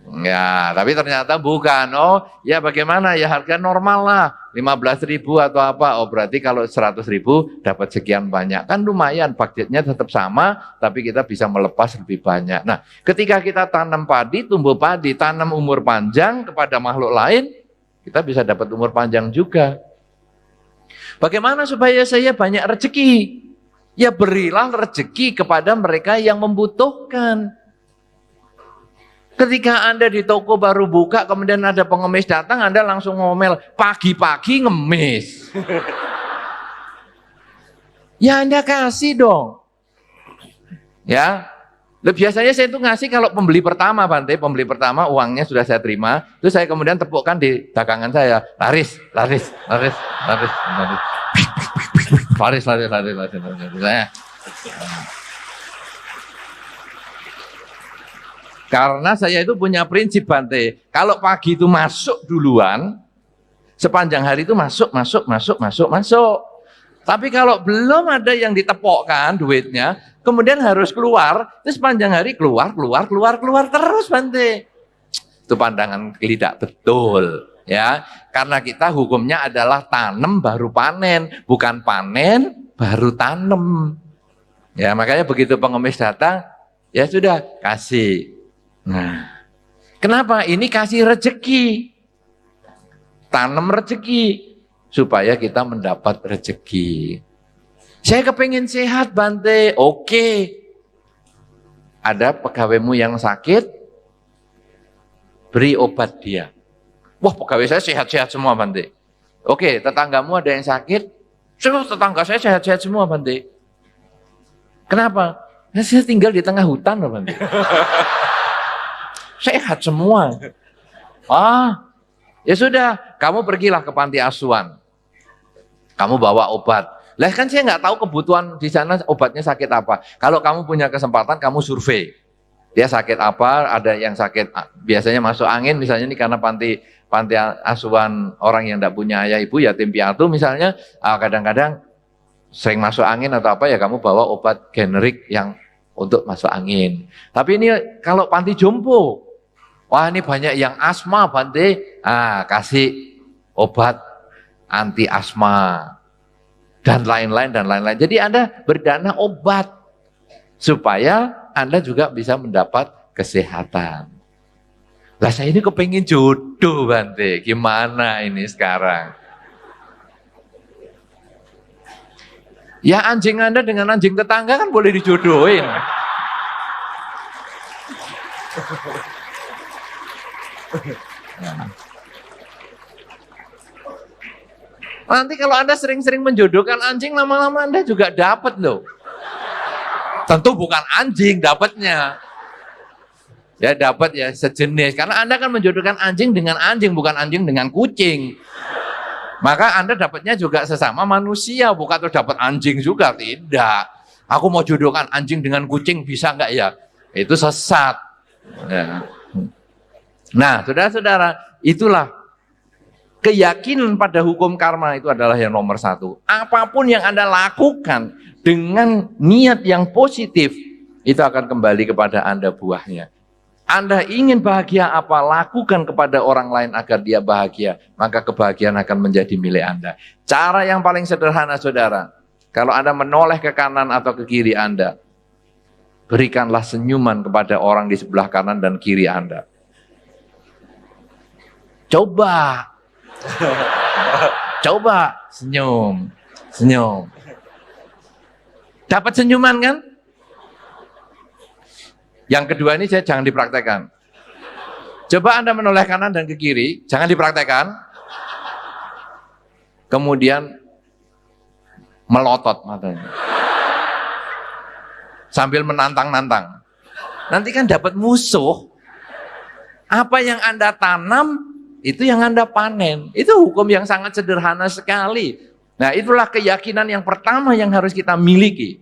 Speaker 1: Ya, tapi ternyata bukan. Oh, ya bagaimana ya harga normal lah 15.000 atau apa. Oh, berarti kalau 100.000 dapat sekian banyak. Kan lumayan, budgetnya tetap sama, tapi kita bisa melepas lebih banyak. Nah, ketika kita tanam padi, tumbuh padi, tanam umur panjang kepada makhluk lain, kita bisa dapat umur panjang juga. Bagaimana supaya saya banyak rezeki? Ya berilah rezeki kepada mereka yang membutuhkan. Ketika Anda di toko baru buka, kemudian ada pengemis datang, Anda langsung ngomel, pagi-pagi ngemis. Ya Anda kasih dong. Ya, biasanya saya itu ngasih kalau pembeli pertama, Bante, pembeli pertama uangnya sudah saya terima, terus saya kemudian tepukkan di dagangan saya, laris. Saya. Karena saya itu punya prinsip Bante, kalau pagi itu masuk duluan, sepanjang hari itu masuk. Tapi kalau belum ada yang ditepokkan duitnya, kemudian harus keluar, terus sepanjang hari keluar terus Bante. Itu pandangan tidak betul ya, karena kita hukumnya adalah tanam baru panen, bukan panen baru tanam. Ya makanya begitu pengemis datang, ya sudah kasih. Nah, kenapa? Ini kasih rezeki, tanam rezeki, supaya kita mendapat rezeki. Saya kepingin sehat Bante, oke. Ada pegawaimu yang sakit, beri obat dia. Wah pegawai saya sehat-sehat semua Bante. Oke, tetanggamu ada yang sakit, tetangga saya sehat-sehat semua Bante. Kenapa? Nah, saya tinggal di tengah hutan loh Bante. Sehat semua. Ya sudah, kamu pergilah ke panti asuhan. Kamu bawa obat. Lah kan saya nggak tahu kebutuhan di sana obatnya sakit apa. Kalau kamu punya kesempatan, kamu survei. Dia sakit apa? Ada yang sakit biasanya masuk angin, misalnya ini karena panti asuhan orang yang tidak punya ayah ibu, yatim piatu misalnya, kadang-kadang sering masuk angin atau apa ya kamu bawa obat generik yang untuk masuk angin. Tapi ini kalau panti jompo, wah ini banyak yang asma Bante, kasih obat anti asma dan lain-lain. Jadi Anda berdana obat supaya Anda juga bisa mendapat kesehatan. Lah saya ini kepengin jodoh Bante, gimana ini sekarang? Ya anjing Anda dengan anjing tetangga kan boleh dijodohin. Nanti kalau Anda sering-sering menjodohkan anjing, lama-lama Anda juga dapat loh. Tentu bukan anjing dapatnya. Ya dapat ya sejenis. Karena Anda kan menjodohkan anjing dengan anjing, bukan anjing dengan kucing. Maka Anda dapatnya juga sesama manusia, bukan tuh dapat anjing juga, tidak. Aku mau jodohkan anjing dengan kucing, bisa nggak ya? Itu sesat. Ya. Nah, saudara-saudara, itulah keyakinan pada hukum karma itu adalah yang nomor satu. Apapun yang Anda lakukan dengan niat yang positif, itu akan kembali kepada Anda buahnya. Anda ingin bahagia apa, lakukan kepada orang lain agar dia bahagia, maka kebahagiaan akan menjadi milik Anda. Cara yang paling sederhana, saudara, kalau Anda menoleh ke kanan atau ke kiri Anda, berikanlah senyuman kepada orang di sebelah kanan dan kiri Anda. Coba senyum. Dapat senyuman kan? Yang kedua ini jangan dipraktekkan. Coba Anda menoleh kanan dan ke kiri, jangan dipraktekkan. Kemudian melotot matanya. Sambil menantang-nantang. Nanti kan dapat musuh. Apa yang Anda tanam, itu yang Anda panen. Itu hukum yang sangat sederhana sekali. Nah, itulah keyakinan yang pertama yang harus kita miliki.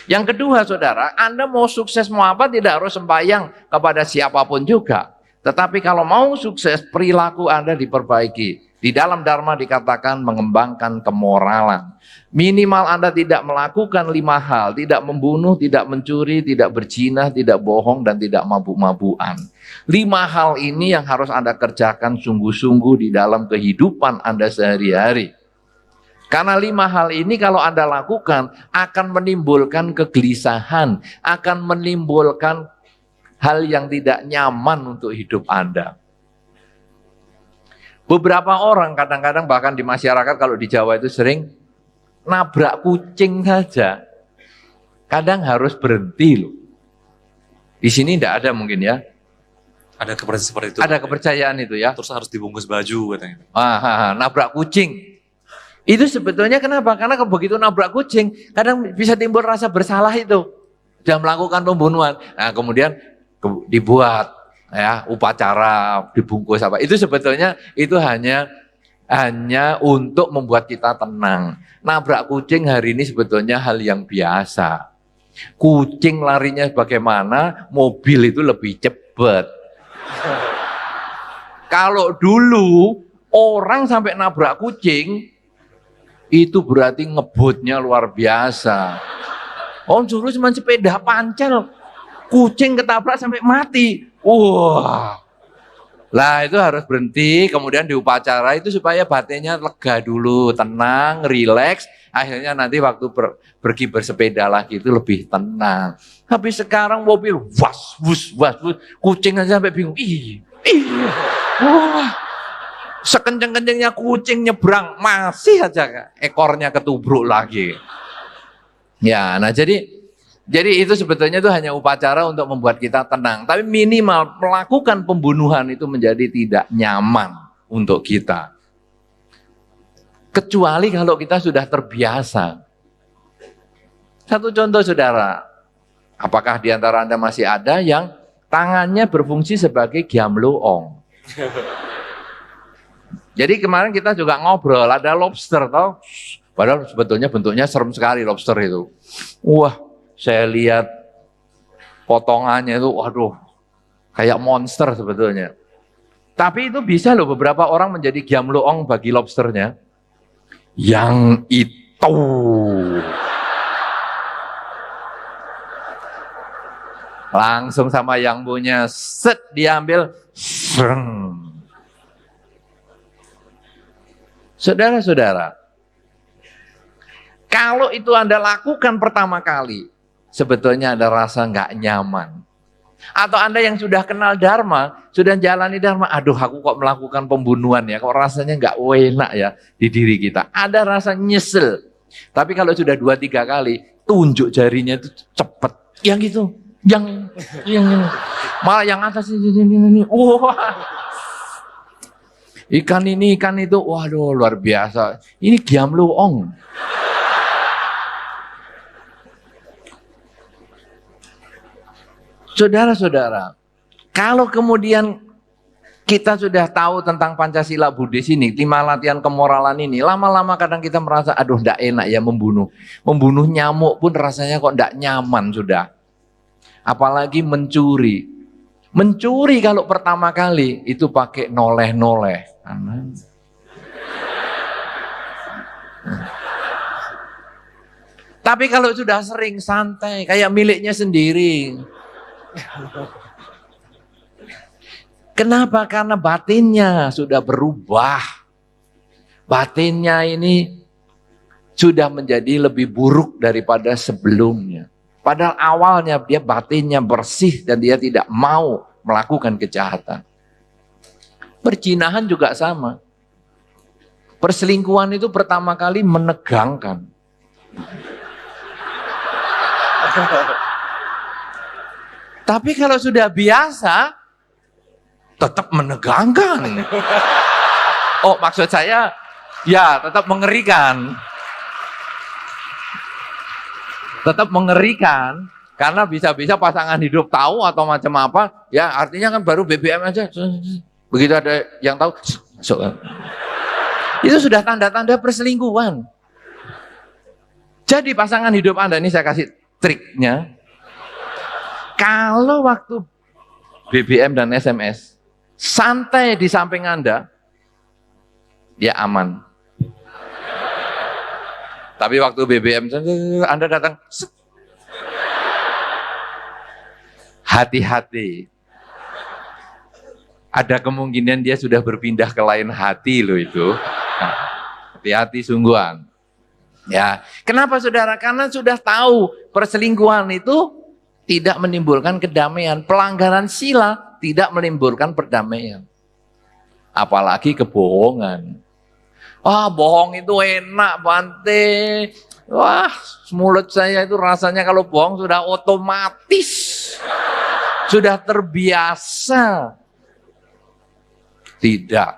Speaker 1: Yang kedua, saudara, Anda mau sukses mau apa tidak harus sembahyang kepada siapapun juga. Tetapi kalau mau sukses, perilaku Anda diperbaiki. Di dalam Dharma dikatakan mengembangkan kemoralan. Minimal Anda tidak melakukan 5 hal, tidak membunuh, tidak mencuri, tidak berzina, tidak bohong, dan tidak mabuk-mabukan. 5 hal ini yang harus Anda kerjakan sungguh-sungguh di dalam kehidupan Anda sehari-hari. Karena 5 hal ini kalau Anda lakukan akan menimbulkan kegelisahan, akan menimbulkan hal yang tidak nyaman untuk hidup Anda. Beberapa orang kadang-kadang bahkan di masyarakat kalau di Jawa itu sering nabrak kucing saja. Kadang harus berhenti loh. Di sini tidak ada mungkin ya.
Speaker 2: Ada kepercayaan seperti itu.
Speaker 1: Ada kepercayaan itu ya.
Speaker 2: Terus harus dibungkus baju katanya.
Speaker 1: Nabrak kucing. Itu sebetulnya kenapa? Karena begitu nabrak kucing, kadang bisa timbul rasa bersalah itu. Sudah melakukan pembunuhan. Nah, kemudian dibuat ya upacara, dibungkus apa. Itu sebetulnya itu hanya untuk membuat kita tenang. Nabrak kucing hari ini sebetulnya hal yang biasa. Kucing larinya bagaimana, mobil itu lebih cepat. Kalau dulu orang sampai nabrak kucing, itu berarti ngebutnya luar biasa. Dulu cuma sepeda pancel, kucing ketabrak sampai mati. Wah. Lah itu harus berhenti, kemudian diupacara itu supaya batinnya lega dulu, tenang, rileks. Akhirnya nanti waktu pergi bersepeda lagi itu lebih tenang. Tapi sekarang mobil was, kucing aja sampai bingung. Wah. Sekenceng-kencengnya kucing nyebrang, masih aja ekornya ketubruk lagi. Ya, nah jadi itu sebetulnya itu hanya upacara untuk membuat kita tenang. Tapi minimal melakukan pembunuhan itu menjadi tidak nyaman untuk kita. Kecuali kalau kita sudah terbiasa. Satu contoh saudara, apakah di antara Anda masih ada yang tangannya berfungsi sebagai giamloong? Jadi kemarin kita juga ngobrol, ada lobster toh. Padahal sebetulnya bentuknya serem sekali lobster itu. Wah, saya lihat potongannya itu, waduh, kayak monster sebetulnya. Tapi itu bisa loh beberapa orang menjadi giamloong bagi lobsternya. Yang itu. Langsung sama yang punya, set diambil, sereng. Saudara-saudara, kalau itu Anda lakukan pertama kali, sebetulnya ada rasa nggak nyaman. Atau Anda yang sudah kenal Dharma, sudah jalani Dharma, aduh aku kok melakukan pembunuhan ya, kok rasanya nggak enak ya di diri kita. Ada rasa nyesel. Tapi kalau sudah 2-3 kali, tunjuk jarinya itu cepet. Yang itu, yang malah yang atas ini. Wah. Ikan ini, ikan itu, waduh luar biasa. Ini giamloong. Saudara-saudara, kalau kemudian Kita sudah tahu tentang Pancasila Buddhis ini, 5 latihan kemoralan ini. Lama-lama kadang kita merasa, aduh enggak enak ya membunuh. Membunuh nyamuk pun rasanya kok enggak nyaman sudah. Apalagi mencuri. Mencuri kalau pertama kali itu pakai noleh-noleh. Tapi kalau sudah sering santai, kayak miliknya sendiri. Kenapa? Karena batinnya sudah berubah. Batinnya ini sudah menjadi lebih buruk daripada sebelumnya. Padahal awalnya dia batinnya bersih dan dia tidak mau melakukan kejahatan. Perzinahan juga sama. Perselingkuhan itu pertama kali menegangkan. Tapi kalau sudah biasa, tetap menegangkan. Oh, maksud saya, ya tetap mengerikan. Tetap mengerikan, karena bisa-bisa pasangan hidup tahu atau macam apa, ya artinya kan baru BBM aja. Begitu ada yang tahu, masuk. Itu sudah tanda-tanda perselingkuhan. Jadi pasangan hidup Anda, ini saya kasih triknya. Kalau waktu BBM dan SMS, santai di samping Anda, dia aman. Tapi waktu BBM, Anda datang, hati-hati. Ada kemungkinan dia sudah berpindah ke lain hati loh itu. Nah, hati-hati sungguhan. Ya, kenapa saudara? Karena sudah tahu perselingkuhan itu tidak menimbulkan kedamaian. Pelanggaran sila tidak menimbulkan perdamaian. Apalagi kebohongan. Wah, bohong itu enak, Bante. Wah, mulut saya itu rasanya kalau bohong sudah otomatis. Sudah terbiasa. Tidak.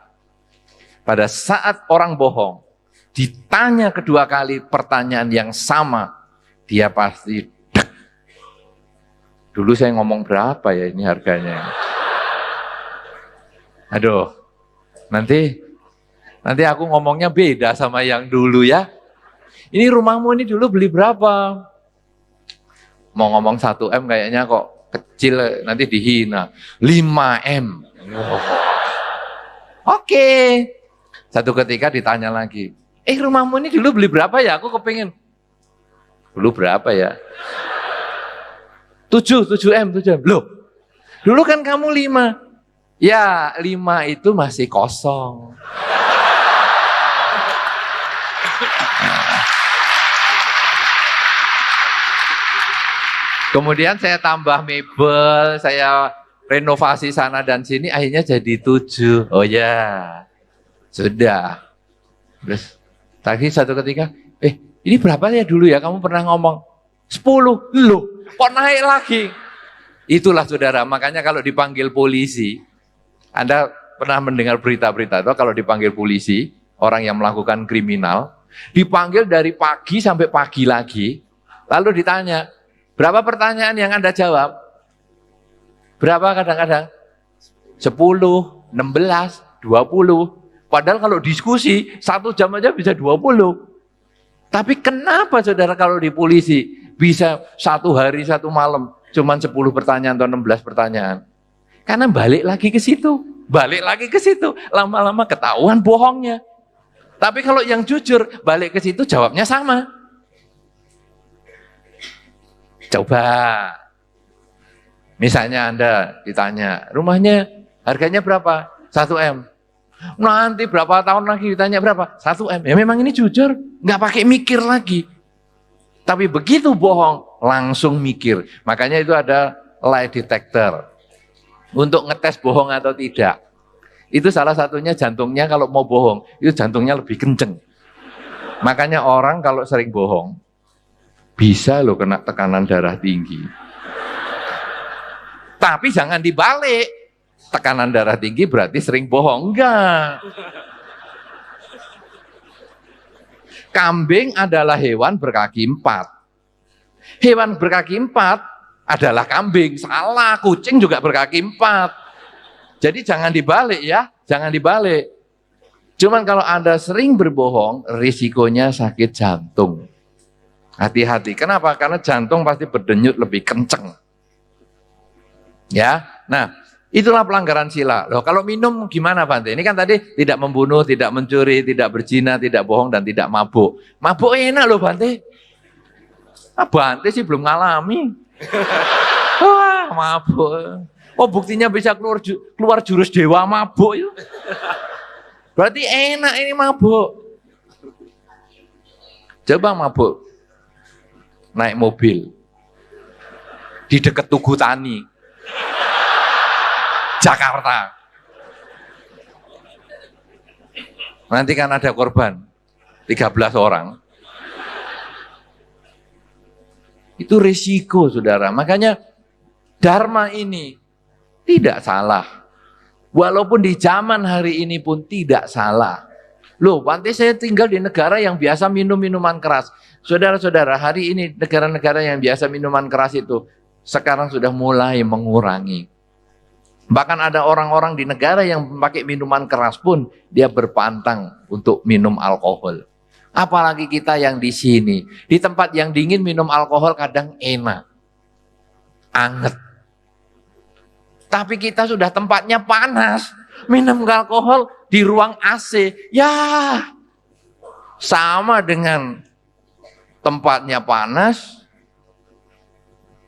Speaker 1: Pada saat orang bohong, ditanya kedua kali pertanyaan yang sama, dia pasti dek. Dulu saya ngomong berapa ya ini harganya? Aduh, nanti aku ngomongnya beda sama yang dulu ya. Ini rumahmu ini dulu beli berapa? Mau ngomong 1M kayaknya kok kecil, nanti dihina. 5M. Oke. Satu ketika ditanya lagi, rumahmu ini dulu beli berapa ya? Aku kepingin. Dulu berapa ya? 7M. Loh, dulu kan kamu 5. Ya, 5 itu masih kosong. Kemudian saya tambah mebel, saya renovasi sana dan sini, akhirnya jadi 7. Oh ya, sudah. Terus tadi satu ketika, ini berapa ya dulu ya? Kamu pernah ngomong 10. Loh, kok naik lagi? Itulah saudara, makanya kalau dipanggil polisi, Anda pernah mendengar berita-berita itu kalau dipanggil polisi, orang yang melakukan kriminal, dipanggil dari pagi sampai pagi lagi, lalu ditanya, berapa pertanyaan yang Anda jawab? Berapa kadang-kadang? 10, 16, 20. Padahal kalau diskusi, 1 jam aja bisa 20. Tapi kenapa saudara kalau di polisi bisa 1 hari 1 malam cuman 10 pertanyaan atau 16 pertanyaan? Karena balik lagi ke situ. Lama-lama ketahuan bohongnya. Tapi kalau yang jujur, balik ke situ jawabnya sama. Coba. Misalnya Anda ditanya, rumahnya harganya berapa? 1M. Nanti berapa tahun lagi ditanya berapa? 1M. Ya memang ini jujur, nggak pakai mikir lagi. Tapi begitu bohong, langsung mikir. Makanya itu ada lie detector. Untuk ngetes bohong atau tidak. Itu salah satunya jantungnya kalau mau bohong, itu jantungnya lebih kenceng. Makanya orang kalau sering bohong, bisa loh kena tekanan darah tinggi. Tapi jangan dibalik. Tekanan darah tinggi berarti sering bohong. Enggak. Kambing adalah hewan berkaki 4. Hewan berkaki 4 adalah kambing. Salah, kucing juga berkaki 4. Jadi jangan dibalik ya, jangan dibalik. Cuman kalau Anda sering berbohong, risikonya sakit jantung. Hati-hati. Kenapa? Karena jantung pasti berdenyut lebih kenceng. Ya, nah itulah pelanggaran sila. Loh, kalau minum gimana Bante? Ini kan tadi tidak membunuh, tidak mencuri, tidak berzina, tidak bohong, dan tidak mabuk. Mabuk enak loh Bante. Bante sih belum ngalami. Wah, mabuk. Oh, buktinya bisa keluar jurus dewa mabuk. Yuk. Berarti enak ini mabuk. Coba mabuk. Naik mobil. Di dekat Tugu Tani. Jakarta. Nanti kan ada korban. 13 orang. Itu risiko, saudara. Makanya Dharma ini tidak salah. Walaupun di zaman hari ini pun tidak salah. Loh, Bante saya tinggal di negara yang biasa minum minuman keras. Saudara-saudara, hari ini negara-negara yang biasa minuman keras itu sekarang sudah mulai mengurangi. Bahkan ada orang-orang di negara yang pakai minuman keras pun dia berpantang untuk minum alkohol. Apalagi kita yang di sini, di tempat yang dingin minum alkohol kadang enak, anget. Tapi kita sudah tempatnya panas, minum alkohol di ruang AC, ya sama dengan tempatnya panas,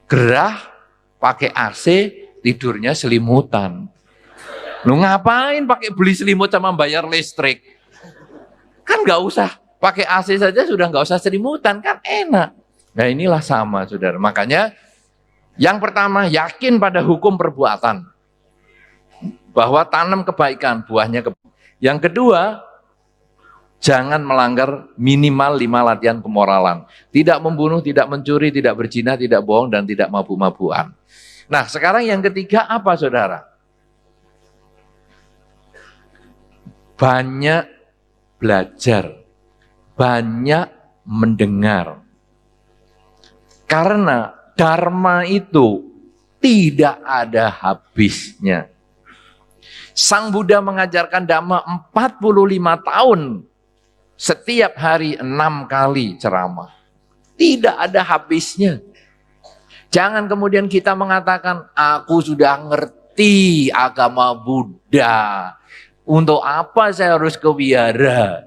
Speaker 1: gerah, pakai AC, tidurnya selimutan. Lu ngapain pakai beli selimut sama bayar listrik? Kan nggak usah, pakai AC saja sudah nggak usah selimutan, kan enak. Nah inilah sama saudara, makanya yang pertama, yakin pada hukum perbuatan. Bahwa tanam kebaikan, buahnya kebaikan. Yang kedua, jangan melanggar minimal 5 latihan kemoralan. Tidak membunuh, tidak mencuri, tidak berzina, tidak bohong, dan tidak mabuk-mabukan. Nah, sekarang yang ketiga apa, saudara? Banyak belajar, banyak mendengar. Karena Dharma itu tidak ada habisnya. Sang Buddha mengajarkan Dhamma 45 tahun. Setiap hari 6 kali ceramah. Tidak ada habisnya. Jangan kemudian kita mengatakan, aku sudah ngerti agama Buddha. Untuk apa saya harus ke wihara?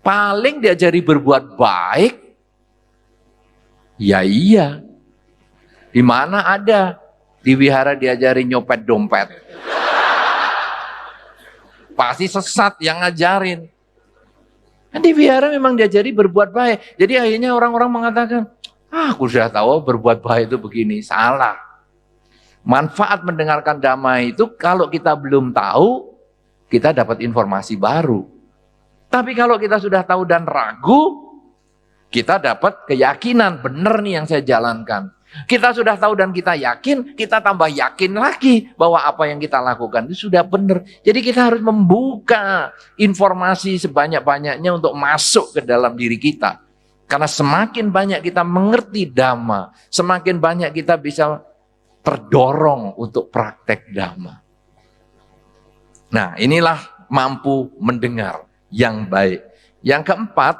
Speaker 1: Paling diajari berbuat baik. Ya iya. Di mana ada di wihara diajari nyopet dompet? Pasti sesat yang ngajarin. Di wihara memang diajari berbuat baik. Jadi akhirnya orang-orang mengatakan, aku sudah tahu berbuat baik itu begini. Salah. Manfaat mendengarkan Dhamma itu kalau kita belum tahu, kita dapat informasi baru. Tapi kalau kita sudah tahu dan ragu, kita dapat keyakinan, benar nih yang saya jalankan. Kita sudah tahu dan kita yakin, kita tambah yakin lagi bahwa apa yang kita lakukan itu sudah benar. Jadi kita harus membuka informasi sebanyak-banyaknya untuk masuk ke dalam diri kita. Karena semakin banyak kita mengerti Dhamma, semakin banyak kita bisa terdorong untuk praktek Dhamma. Nah, inilah mampu mendengar yang baik. Yang keempat,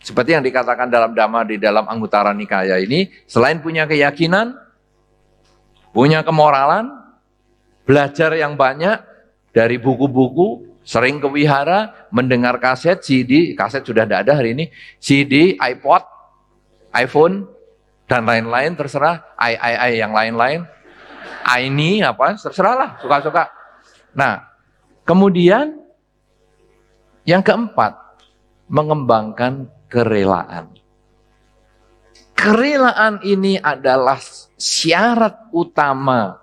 Speaker 1: seperti yang dikatakan dalam Dhamma di dalam Anguttara Nikaya ini, selain punya keyakinan, punya kemoralan, belajar yang banyak dari buku-buku, sering ke wihara, mendengar kaset, CD, kaset sudah tidak ada hari ini, CD, iPod, iPhone, dan lain-lain, terserah, yang lain-lain, ini apa, terserahlah, suka-suka. Nah, kemudian yang keempat, mengembangkan kerelaan. Kerelaan ini adalah syarat utama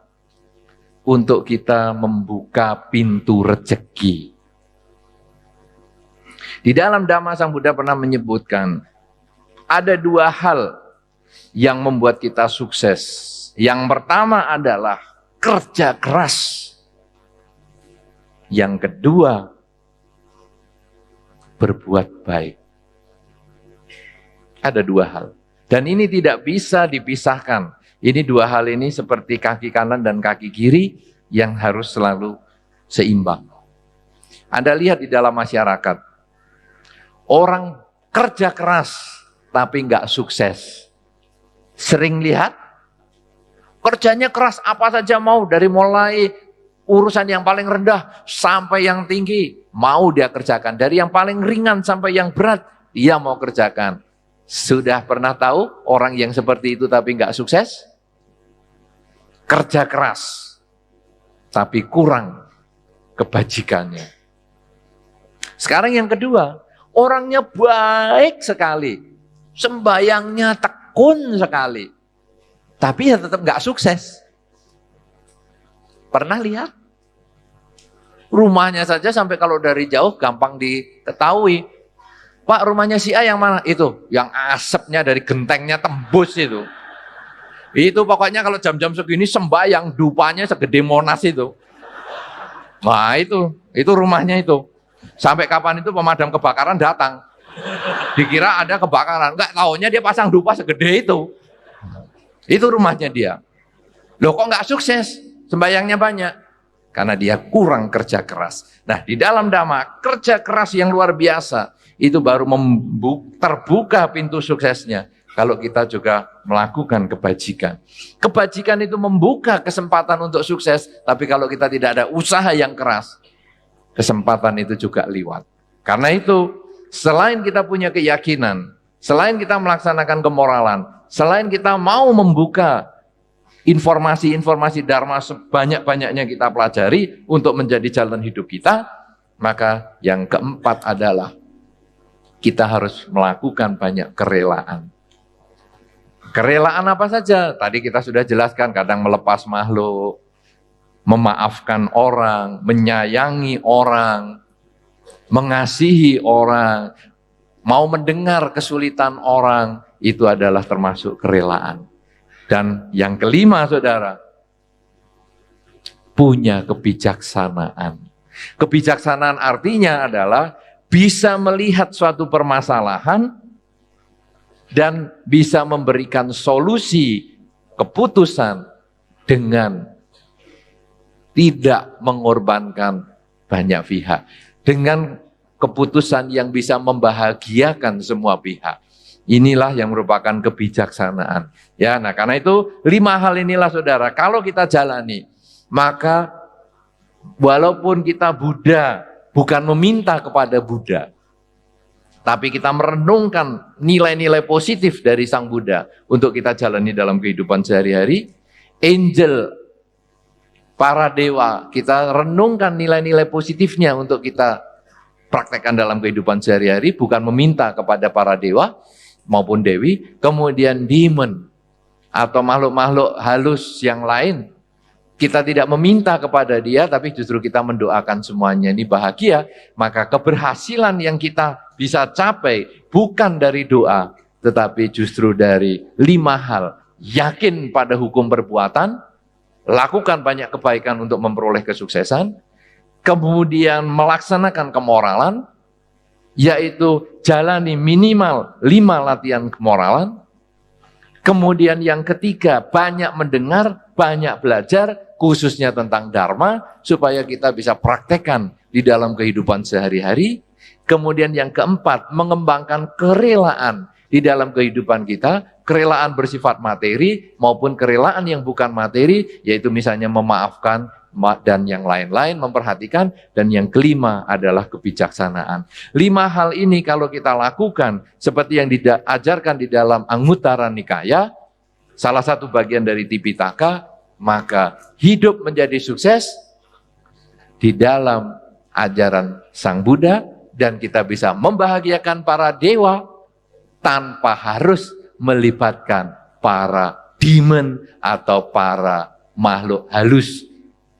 Speaker 1: untuk kita membuka pintu rezeki. Di dalam Dhamma Sang Buddha pernah menyebutkan, ada 2 hal yang membuat kita sukses. Yang pertama adalah kerja keras. Yang kedua, berbuat baik. Ada 2 hal. Dan ini tidak bisa dipisahkan. Ini 2 hal ini seperti kaki kanan dan kaki kiri, yang harus selalu seimbang. Anda lihat di dalam masyarakat, orang kerja keras tapi nggak sukses. Sering lihat, kerjanya keras apa saja mau, dari mulai urusan yang paling rendah sampai yang tinggi, mau dia kerjakan. Dari yang paling ringan sampai yang berat, dia mau kerjakan. Sudah pernah tahu orang yang seperti itu tapi nggak sukses? Kerja keras, tapi kurang kebajikannya. Sekarang yang kedua, orangnya baik sekali, sembayangnya tekun sekali, tapi ya tetap nggak sukses. Pernah lihat? Rumahnya saja sampai kalau dari jauh gampang diketahui. Pak, rumahnya si A yang mana? Itu, yang asapnya dari gentengnya tembus itu. Itu pokoknya kalau jam-jam segini sembayang, dupanya segede Monas itu. Nah itu rumahnya itu. Sampai kapan itu pemadam kebakaran datang. Dikira ada kebakaran, enggak, taunya dia pasang dupa segede itu. Itu rumahnya dia. Loh kok enggak sukses? Sembayangnya banyak. Karena dia kurang kerja keras. Nah di dalam Dhamma, kerja keras yang luar biasa, itu baru terbuka pintu suksesnya. Kalau kita juga melakukan kebajikan. Kebajikan itu membuka kesempatan untuk sukses, tapi kalau kita tidak ada usaha yang keras, kesempatan itu juga liwat. Karena itu, selain kita punya keyakinan, selain kita melaksanakan kemoralan, selain kita mau membuka informasi-informasi Dharma sebanyak-banyaknya kita pelajari untuk menjadi jalan hidup kita, maka yang keempat adalah kita harus melakukan banyak kerelaan. Kerelaan apa saja? Tadi kita sudah jelaskan, kadang melepas makhluk, memaafkan orang, menyayangi orang, mengasihi orang, mau mendengar kesulitan orang, itu adalah termasuk kerelaan. Dan yang kelima, saudara, punya kebijaksanaan. Kebijaksanaan artinya adalah bisa melihat suatu permasalahan dan bisa memberikan solusi, keputusan dengan tidak mengorbankan banyak pihak. Dengan keputusan yang bisa membahagiakan semua pihak. Inilah yang merupakan kebijaksanaan. Ya, nah karena itu 5 hal inilah saudara, kalau kita jalani, maka walaupun kita Buddha, bukan meminta kepada Buddha, tapi kita merenungkan nilai-nilai positif dari Sang Buddha untuk kita jalani dalam kehidupan sehari-hari. Angel, para dewa, kita renungkan nilai-nilai positifnya untuk kita praktekkan dalam kehidupan sehari-hari, bukan meminta kepada para dewa maupun dewi. Kemudian demon atau makhluk-makhluk halus yang lain, kita tidak meminta kepada dia, tapi justru kita mendoakan semuanya ini bahagia. Maka keberhasilan yang kita bisa capai bukan dari doa, tetapi justru dari 5 hal. Yakin pada hukum perbuatan, lakukan banyak kebaikan untuk memperoleh kesuksesan, kemudian melaksanakan kemoralan, yaitu jalani minimal 5 latihan kemoralan. Kemudian yang ketiga, banyak mendengar, banyak belajar, khususnya tentang Dharma, supaya kita bisa praktekkan di dalam kehidupan sehari-hari. Kemudian yang keempat, mengembangkan kerelaan di dalam kehidupan kita, kerelaan bersifat materi maupun kerelaan yang bukan materi, yaitu misalnya memaafkan dan yang lain-lain, memperhatikan. Dan yang kelima adalah kebijaksanaan. 5 hal ini kalau kita lakukan seperti yang diajarkan di dalam Anguttara Nikaya, salah satu bagian dari Tipitaka, maka hidup menjadi sukses di dalam ajaran Sang Buddha, dan kita bisa membahagiakan para dewa tanpa harus melibatkan para demon atau para makhluk halus,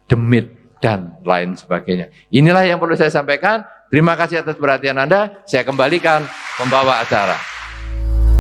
Speaker 1: demit, dan lain sebagainya. Inilah yang perlu saya sampaikan. Terima kasih atas perhatian Anda. Saya kembalikan pembawa acara.